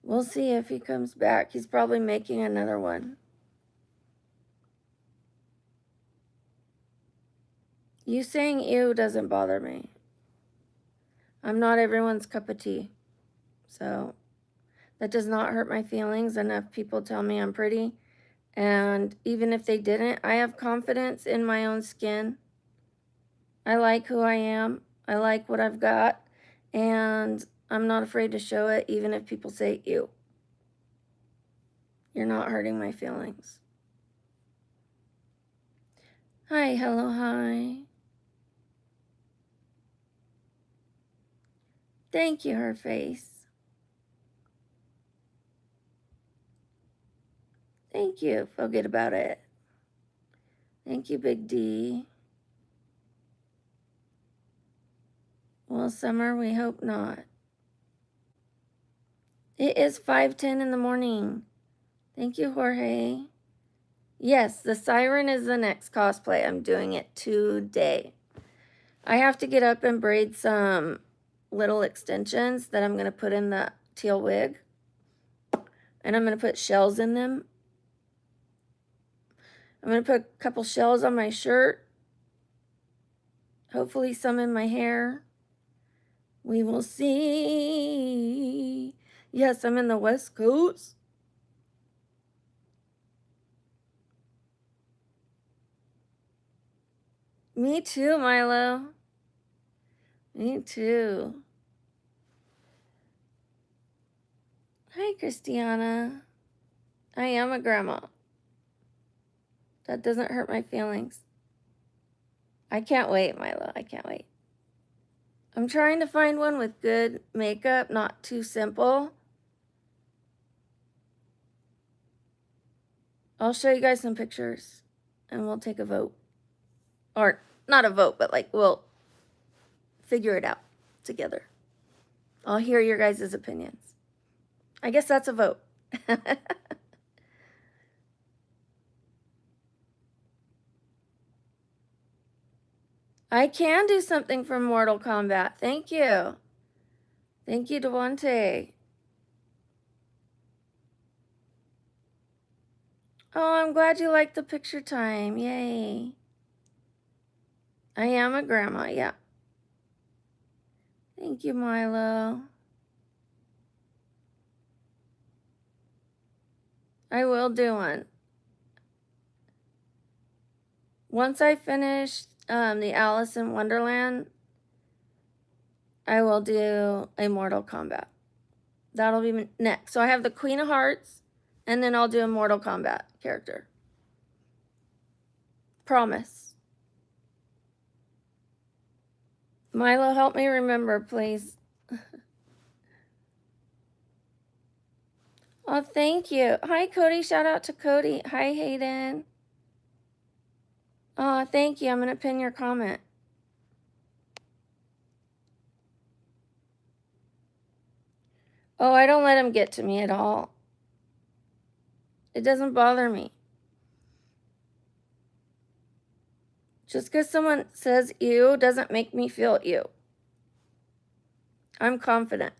We'll see if he comes back. He's probably making another one. You saying ew doesn't bother me. I'm not everyone's cup of tea. So that does not hurt my feelings. Enough people tell me I'm pretty. And even if they didn't, I have confidence in my own skin. I like who I am. I like what I've got. And I'm not afraid to show it, even if people say ew. You're not hurting my feelings. Hi, hello, hi. Thank you, her face. Thank you. Forget about it. Thank you, Big D. Well, Summer, we hope not. It is 5:10 in the morning. Thank you, Jorge. Yes, the siren is the next cosplay. I'm doing it today. I have to get up and braid some little extensions that I'm going to put in the teal wig. And I'm going to put shells in them. I'm going to put a couple shells on my shirt. Hopefully some in my hair. We will see. Yes, I'm in the West Coast. Me too, Milo. Me too. Hi, Christiana. I am a grandma. That doesn't hurt my feelings. I can't wait, Milo. I can't wait. I'm trying to find one with good makeup, not too simple. I'll show you guys some pictures and we'll take a vote. Or not a vote, but like we'll figure it out together. I'll hear your guys' opinions. I guess that's a vote. I can do something from Mortal Kombat. Thank you. Thank you, Devontae. Oh, I'm glad you liked the picture time. Yay. I am a grandma, yeah. Thank you, Milo. I will do one. Once I finish the Alice in Wonderland, I will do a Mortal Kombat. That'll be next. So I have the Queen of Hearts, and then I'll do a Mortal Kombat character. Promise. Milo, help me remember, please. Oh, thank you. Hi, Cody. Shout out to Cody. Hi, Hayden. Oh, thank you. I'm going to pin your comment. Oh, I don't let him get to me at all. It doesn't bother me. Just because someone says ew doesn't make me feel ew. I'm confident.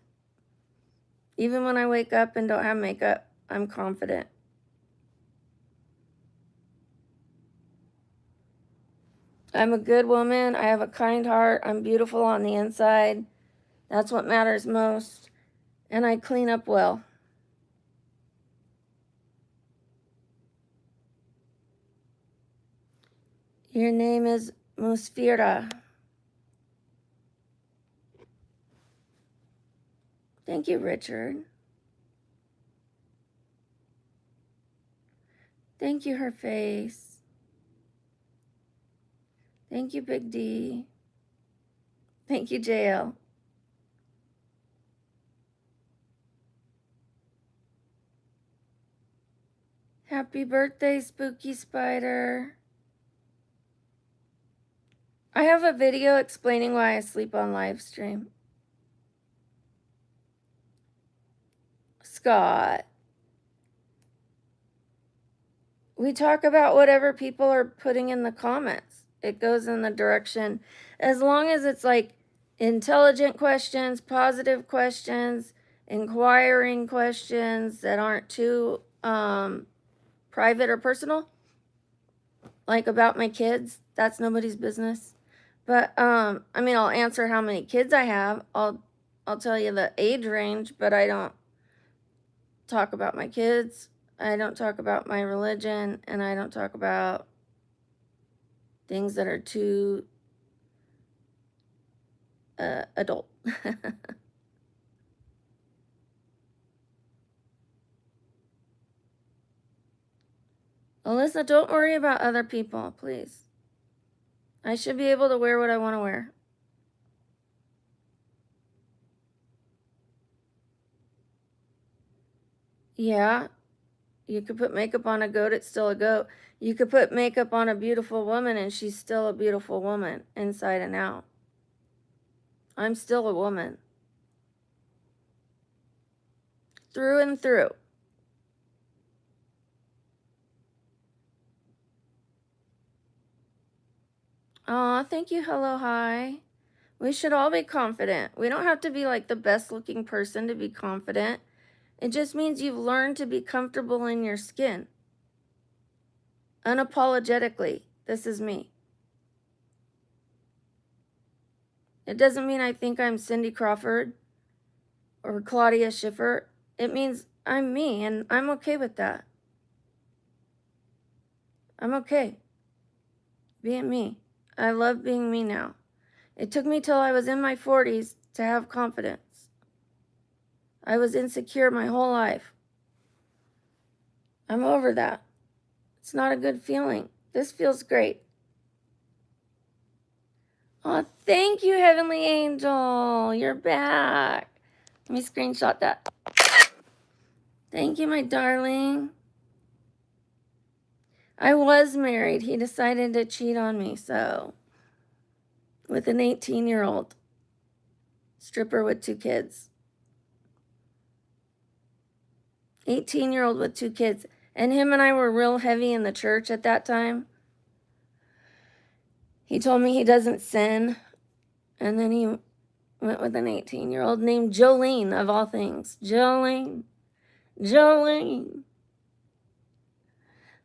Even when I wake up and don't have makeup, I'm confident. I'm a good woman. I have a kind heart. I'm beautiful on the inside. That's what matters most. And I clean up well. Your name is Musfira. Thank you, Richard. Thank you, her face. Thank you, Big D. Thank you, JL. Happy birthday, Spooky Spider. I have a video explaining why I sleep on live stream. Scott. We talk about whatever people are putting in the comments. It goes in the direction, as long as it's like intelligent questions, positive questions, inquiring questions that aren't too private or personal, like about my kids. That's nobody's business. But I mean, I'll answer how many kids I have. I'll tell you the age range, but I don't talk about my kids. I don't talk about my religion, and I don't talk about things that are too adult. Alyssa, don't worry about other people, please. I should be able to wear what I want to wear. Yeah, you could put makeup on a goat, it's still a goat. You could put makeup on a beautiful woman, and she's still a beautiful woman, inside and out. I'm still a woman. Through and through. Aw, thank you, hello, hi. We should all be confident. We don't have to be like the best looking person to be confident. It just means you've learned to be comfortable in your skin. Unapologetically, this is me. It doesn't mean I think I'm Cindy Crawford or Claudia Schiffer. It means I'm me, and I'm okay with that. I'm okay being me. I love being me now. It took me till I was in my 40s to have confidence. I was insecure my whole life. I'm over that. It's not a good feeling. This feels great. Oh, thank you, Heavenly Angel. You're back. Let me screenshot that. Thank you, my darling. I was married. He decided to cheat on me, so. With an 18-year-old stripper with 2 kids. 18-year-old with 2 kids. And him and I were real heavy in the church at that time. He told me he doesn't sin. And then he went with an 18-year-old named Jolene, of all things. Jolene.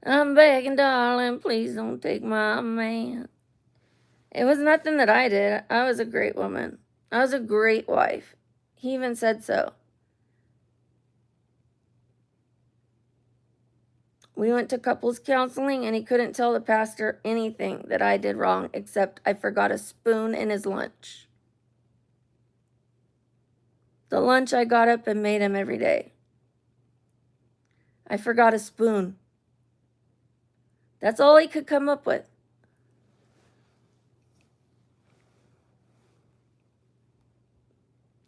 I'm begging, darling, please don't take my man. It was nothing that I did. I was a great woman. I was a great wife. He even said so. We went to couples counseling, and he couldn't tell the pastor anything that I did wrong except I forgot a spoon in his lunch. The lunch I got up and made him every day. I forgot a spoon. That's all he could come up with.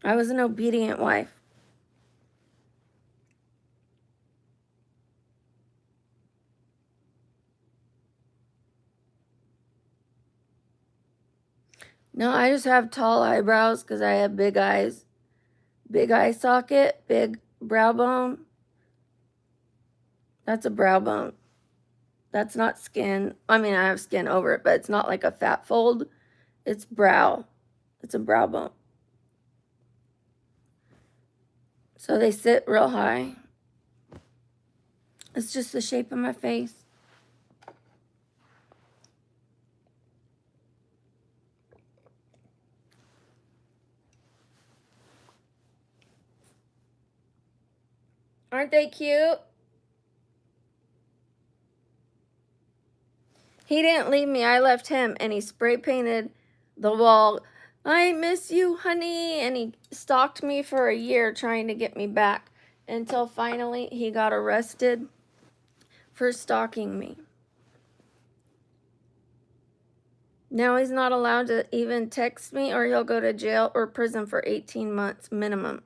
I was an obedient wife. No, I just have tall eyebrows because I have big eyes. Big eye socket, big brow bone. That's a brow bone. That's not skin. I mean, I have skin over it, but it's not like a fat fold. It's brow. It's a brow bone. So they sit real high. It's just the shape of my face. Aren't they cute? He didn't leave me. I left him, and he spray painted the wall. I miss you, honey. And he stalked me for a year trying to get me back until finally he got arrested for stalking me. Now he's not allowed to even text me, or he'll go to jail or prison for 18 months minimum.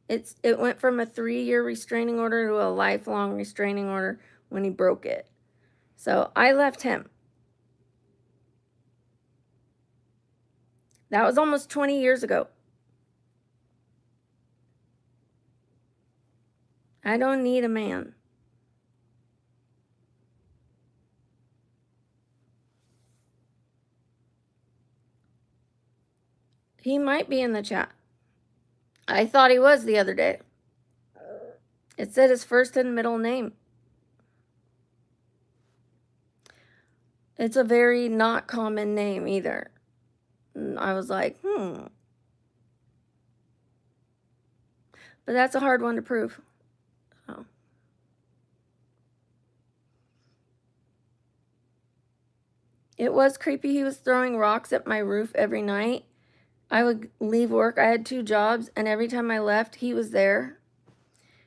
It went from a 3-year restraining order to a lifelong restraining order when he broke it. So I left him. That was almost 20 years ago. I don't need a man. He might be in the chat. I thought he was the other day. It said his first and middle name. It's a very not common name either. And I was like, But that's a hard one to prove. So. It was creepy. He was throwing rocks at my roof every night. I would leave work. I had 2 jobs, and every time I left, he was there.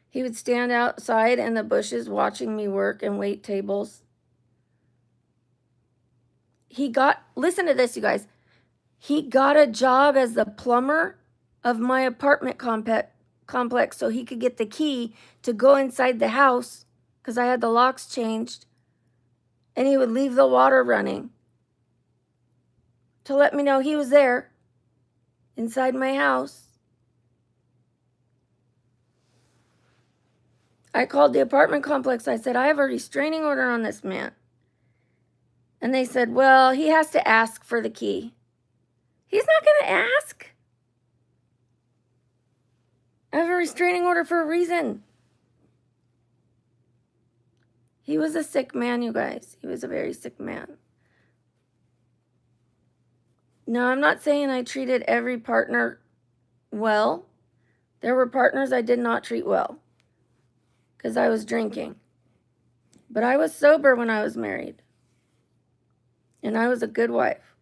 He would stand outside in the bushes watching me work and wait tables. Listen to this, you guys. He got a job as the plumber of my apartment complex so he could get the key to go inside the house because I had the locks changed. And he would leave the water running to let me know he was there inside my house. I called the apartment complex. I said, I have a restraining order on this man. And they said, well, he has to ask for the key. He's not going to ask. I have a restraining order for a reason. He was a sick man, you guys. He was a very sick man. Now, I'm not saying I treated every partner well. There were partners I did not treat well because I was drinking. But I was sober when I was married. And I was a good wife.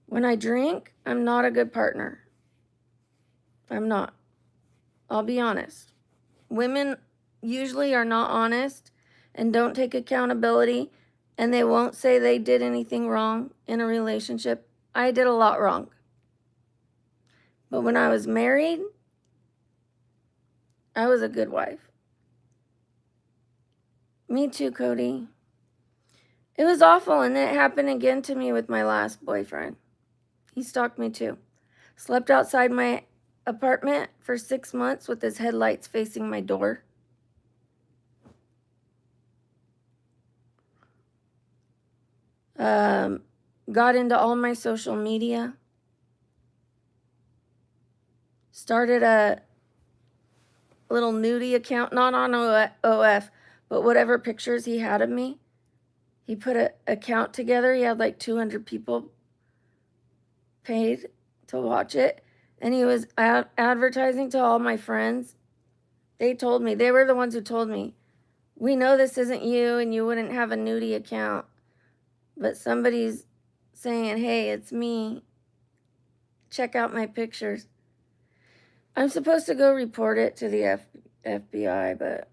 When I drink, I'm not a good partner. I'm not. I'll be honest. Women usually are not honest and don't take accountability, and they won't say they did anything wrong in a relationship. I did a lot wrong. But when I was married, I was a good wife. Me too, Cody. It was awful, and it happened again to me with my last boyfriend. He stalked me too. Slept outside my apartment for 6 months with his headlights facing my door. Got into all my social media. Started a little nudie account, not on OF, but whatever pictures he had of me. He put an account together. He had like 200 people paid to watch it. And he was advertising to all my friends. They told me, they were the ones who told me, we know this isn't you and you wouldn't have a nudie account. But somebody's saying, hey, it's me. Check out my pictures. I'm supposed to go report it to the FBI, but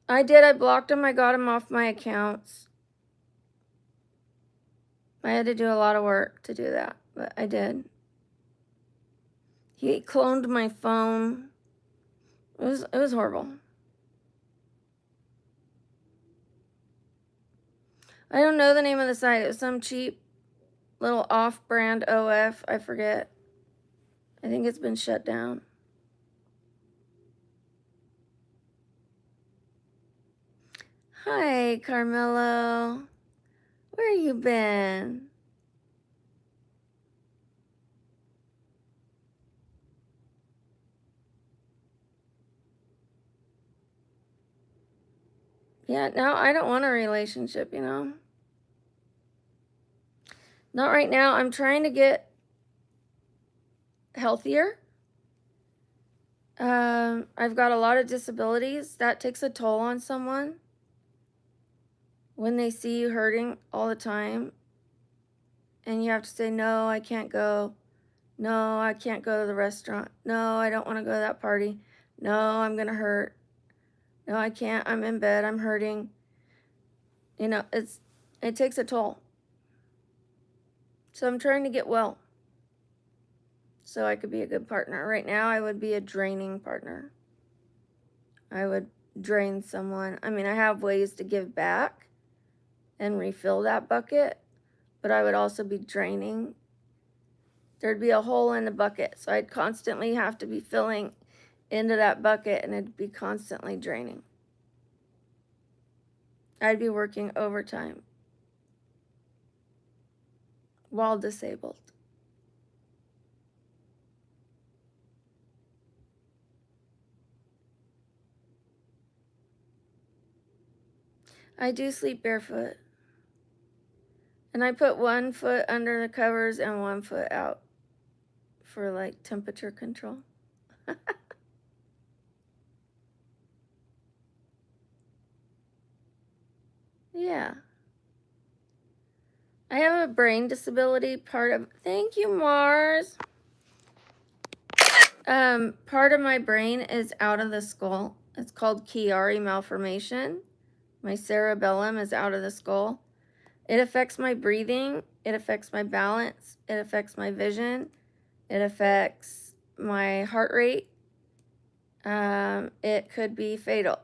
I did. I blocked him. I got him off my accounts. I had to do a lot of work to do that, but I did. He cloned my phone. It was horrible. I don't know the name of the site. It was some cheap little off-brand OF. I forget. I think it's been shut down. Hi, Carmelo. Where you been? Yeah, now I don't want a relationship, you know? Not right now. I'm trying to get healthier. I've got a lot of disabilities. That takes a toll on someone when they see you hurting all the time. And you have to say, no, I can't go. No, I can't go to the restaurant. No, I don't want to go to that party. No, I'm going to hurt. No, I can't. I'm in bed. I'm hurting. You know, it takes a toll. So I'm trying to get well so I could be a good partner. Right now, I would be a draining partner. I would drain someone. I mean, I have ways to give back and refill that bucket, but I would also be draining. There'd be a hole in the bucket, so I'd constantly have to be filling into that bucket, and it'd be constantly draining. I'd be working overtime while disabled. I do sleep barefoot. And I put one foot under the covers and one foot out for like temperature control. Yeah. I have a brain disability. Thank you, Mars. Part of my brain is out of the skull. It's called Chiari malformation. My cerebellum is out of the skull. It affects my breathing. It affects my balance. It affects my vision. It affects my heart rate. It could be fatal.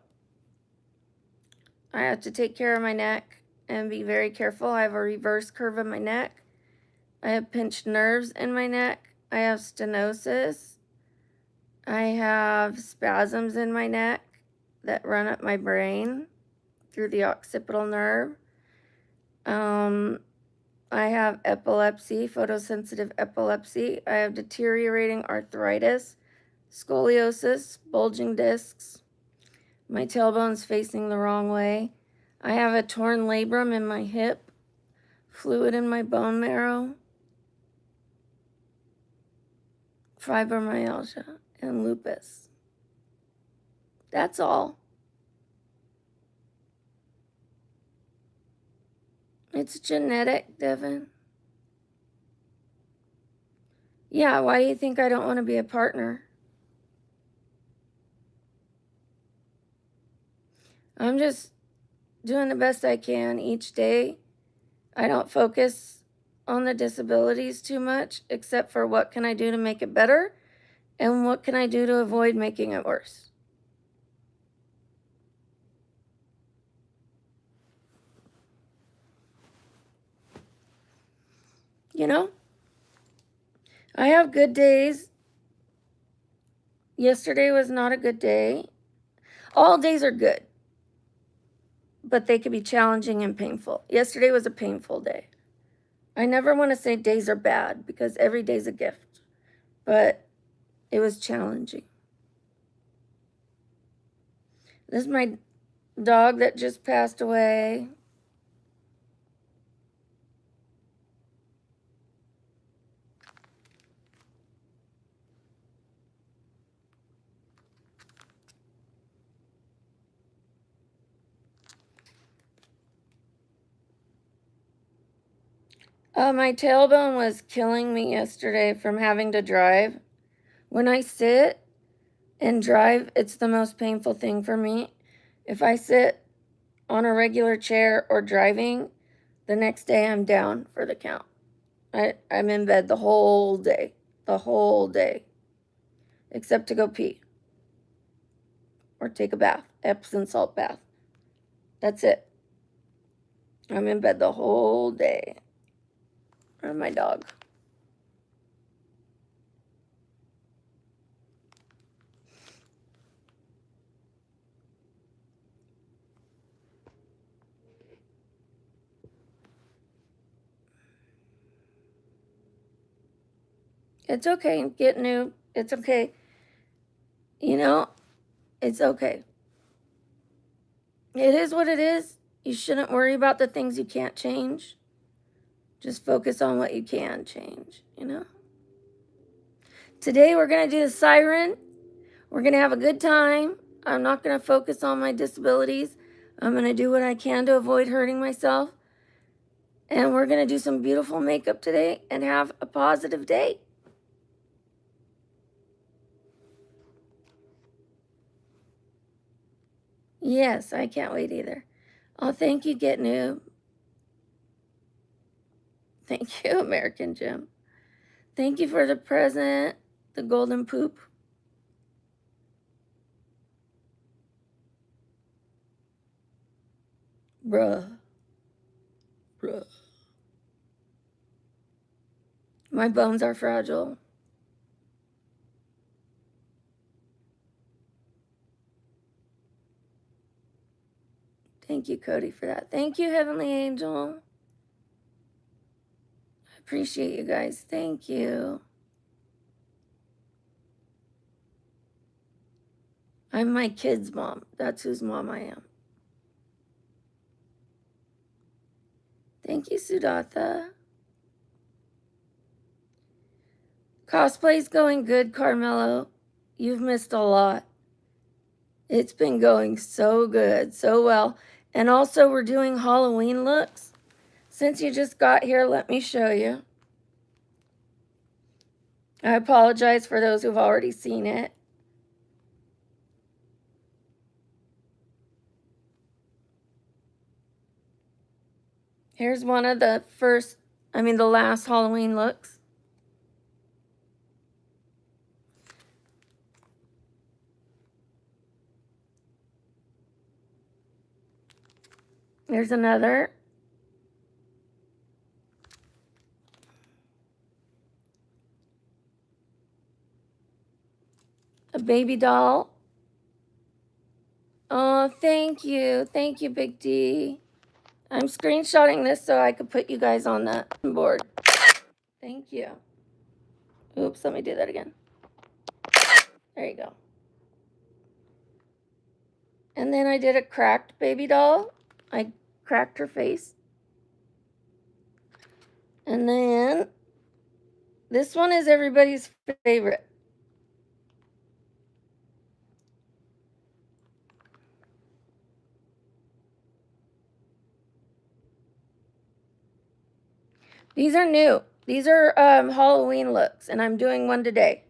I have to take care of my neck and be very careful. I have a reverse curve of my neck. I have pinched nerves in my neck. I have stenosis. I have spasms in my neck that run up my brain through the occipital nerve. I have epilepsy, photosensitive epilepsy. I have deteriorating arthritis, scoliosis, bulging discs. My tailbone's facing the wrong way. I have a torn labrum in my hip, fluid in my bone marrow, fibromyalgia, and lupus. That's all. It's genetic, Devin. Yeah, why do you think I don't want to be a partner? I'm just doing the best I can each day. I don't focus on the disabilities too much, except for what can I do to make it better and what can I do to avoid making it worse. You know, I have good days. Yesterday was not a good day. All days are good, but they can be challenging and painful. Yesterday was a painful day. I never want to say days are bad because every day's a gift, but it was challenging. This is my dog that just passed away. My tailbone was killing me yesterday from having to drive. When I sit and drive, it's the most painful thing for me. If I sit on a regular chair or driving, the next day I'm down for the count. I'm in bed the whole day, except to go pee or take a bath, Epsom salt bath. That's it. I'm in bed the whole day. Or my dog. It's okay. Get new. It's okay. You know, it's okay. It is what it is. You shouldn't worry about the things you can't change. Just focus on what you can change, you know? Today we're going to do the siren. We're going to have a good time. I'm not going to focus on my disabilities. I'm going to do what I can to avoid hurting myself. And we're going to do some beautiful makeup today and have a positive day. Yes, I can't wait either. Oh, thank you, Get Noob. Thank you, American Jim. Thank you for the present, the golden poop. Bruh. My bones are fragile. Thank you, Cody, for that. Thank you, Heavenly Angel. I appreciate you guys. Thank you. I'm my kid's mom. That's whose mom I am. Thank you, Sudatha. Cosplay's going good, Carmelo. You've missed a lot. It's been going so good, so well. And also, we're doing Halloween looks. Since you just got here, let me show you. I apologize for those who've already seen it. Here's one of the the last Halloween looks. There's another. A baby doll. Oh, thank you. Thank you, Big D. I'm screenshotting this so I could put you guys on the board. Thank you. Oops, let me do that again. There you go. And then I did a cracked baby doll. I cracked her face. And then this one is everybody's favorite. These are new. These are Halloween looks, and I'm doing one today.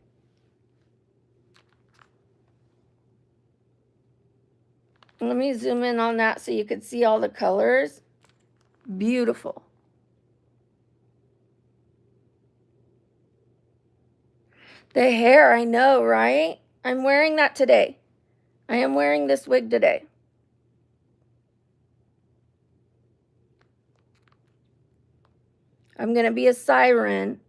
Let me zoom in on that so you could see all the colors. Beautiful. The hair, I know, right? I'm wearing that today. I am wearing this wig today. I'm going to be a siren.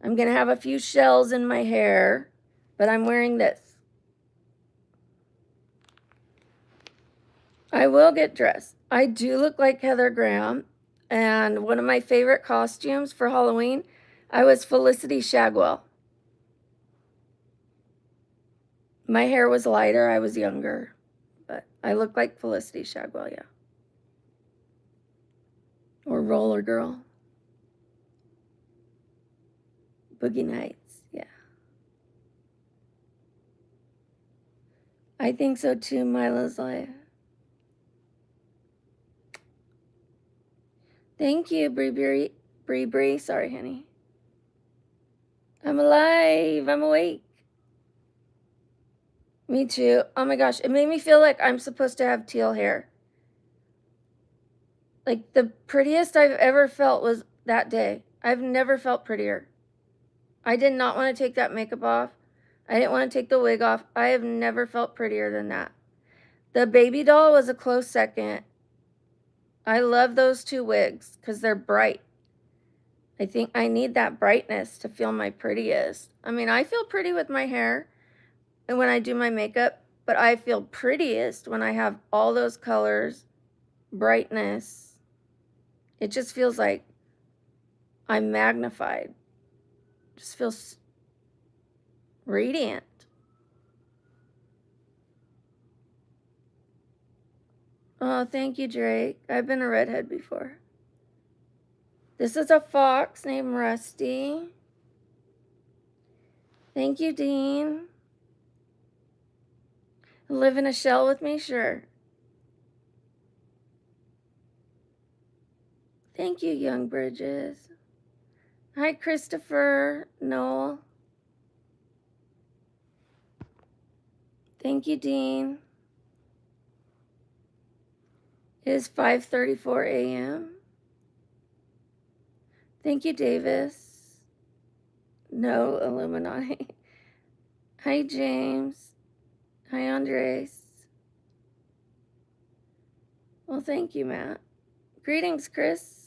I'm going to have a few shells in my hair, but I'm wearing this. I will get dressed. I do look like Heather Graham, and one of my favorite costumes for Halloween, I was Felicity Shagwell. My hair was lighter, I was younger, but I look like Felicity Shagwell, yeah. Or Roller Girl. Boogie Nights, yeah. I think so too, Mila's life. Thank you, Bree. Sorry, honey. I'm alive. I'm awake. Me too. Oh my gosh. It made me feel like I'm supposed to have teal hair. Like the prettiest I've ever felt was that day. I've never felt prettier. I did not want to take that makeup off. I didn't want to take the wig off. I have never felt prettier than that. The baby doll was a close second. I love those two wigs because they're bright. I think I need that brightness to feel my prettiest. I mean, I feel pretty with my hair and when I do my makeup, but I feel prettiest when I have all those colors, brightness. It just feels like I'm magnified. Just feels radiant. Oh, thank you, Drake. I've been a redhead before. This is a fox named Rusty. Thank you, Dean. Live in a shell with me? Sure. Thank you, Young Bridges. Hi, Christopher, Noel. Thank you, Dean. It is 5:34 a.m. Thank you, Davis. No Illuminati. Hi, James. Hi, Andres. Well, thank you, Matt. Greetings, Chris.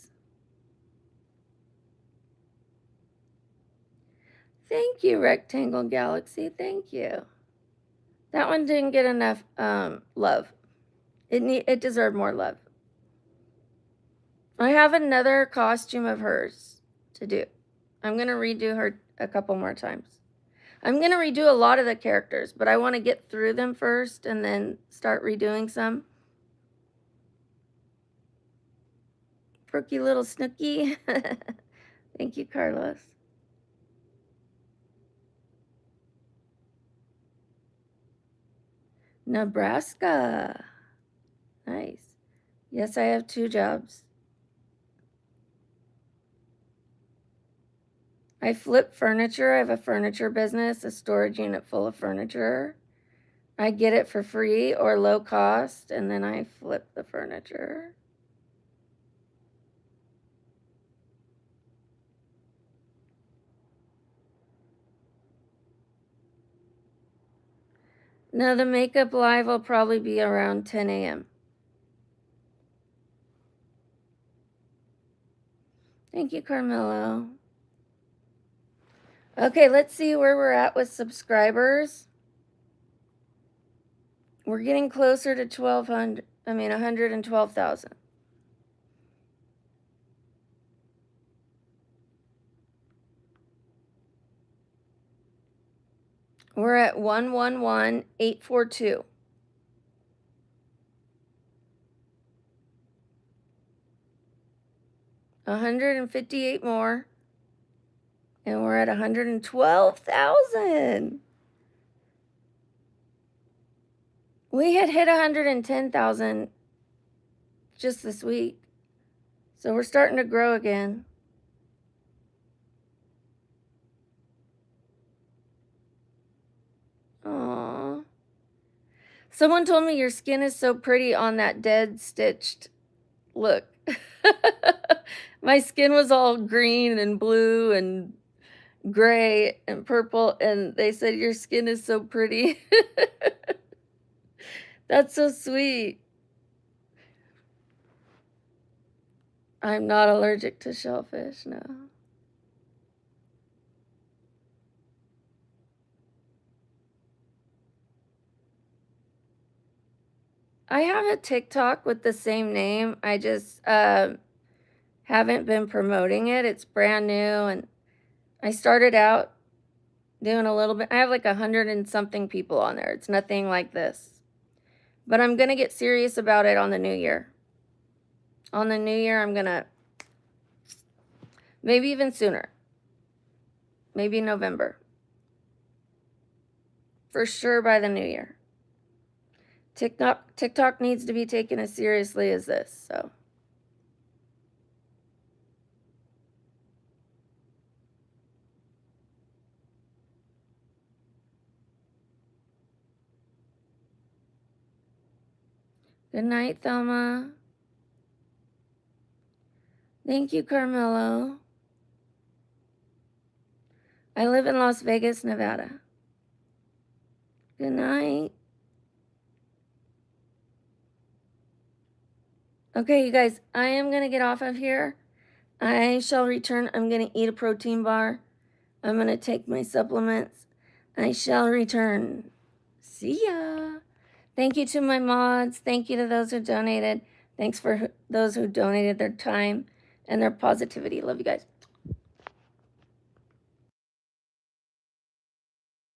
Thank you, Rectangle Galaxy. Thank you. That one didn't get enough love. It deserved more love. I have another costume of hers to do. I'm going to redo her a couple more times. I'm going to redo a lot of the characters, but I want to get through them first and then start redoing some. Brookie little Snooky. Thank you, Carlos. Nebraska. Nice. Yes, I have 2 jobs. I flip furniture. I have a furniture business, a storage unit full of furniture. I get it for free or low cost, and then I flip the furniture. No, the makeup live will probably be around 10 a.m. Thank you, Carmelo. Okay, let's see where we're at with subscribers. We're getting closer to 112,000. We're at 111,842. $158 more. And we're at 112,000. We had hit 110,000 just this week. So we're starting to grow again. Aww. Someone told me your skin is so pretty on that dead stitched look. My skin was all green and blue and gray and purple, and they said your skin is so pretty. That's so sweet. I'm not allergic to shellfish, no. I have a TikTok with the same name. I just haven't been promoting it. It's brand new, and I started out doing a little bit. I have like 100 and something people on there. It's nothing like this. But I'm going to get serious about it on the new year. On the new year, I'm going to, maybe even sooner. Maybe November. For sure by the new year. TikTok needs to be taken as seriously as this, so. Good night, Thelma. Thank you, Carmelo. I live in Las Vegas, Nevada. Good night. Okay, you guys, I am going to get off of here. I shall return. I'm going to eat a protein bar. I'm going to take my supplements. I shall return. See ya. Thank you to my mods. Thank you to those who donated. Thanks for those who donated their time and their positivity. Love you guys.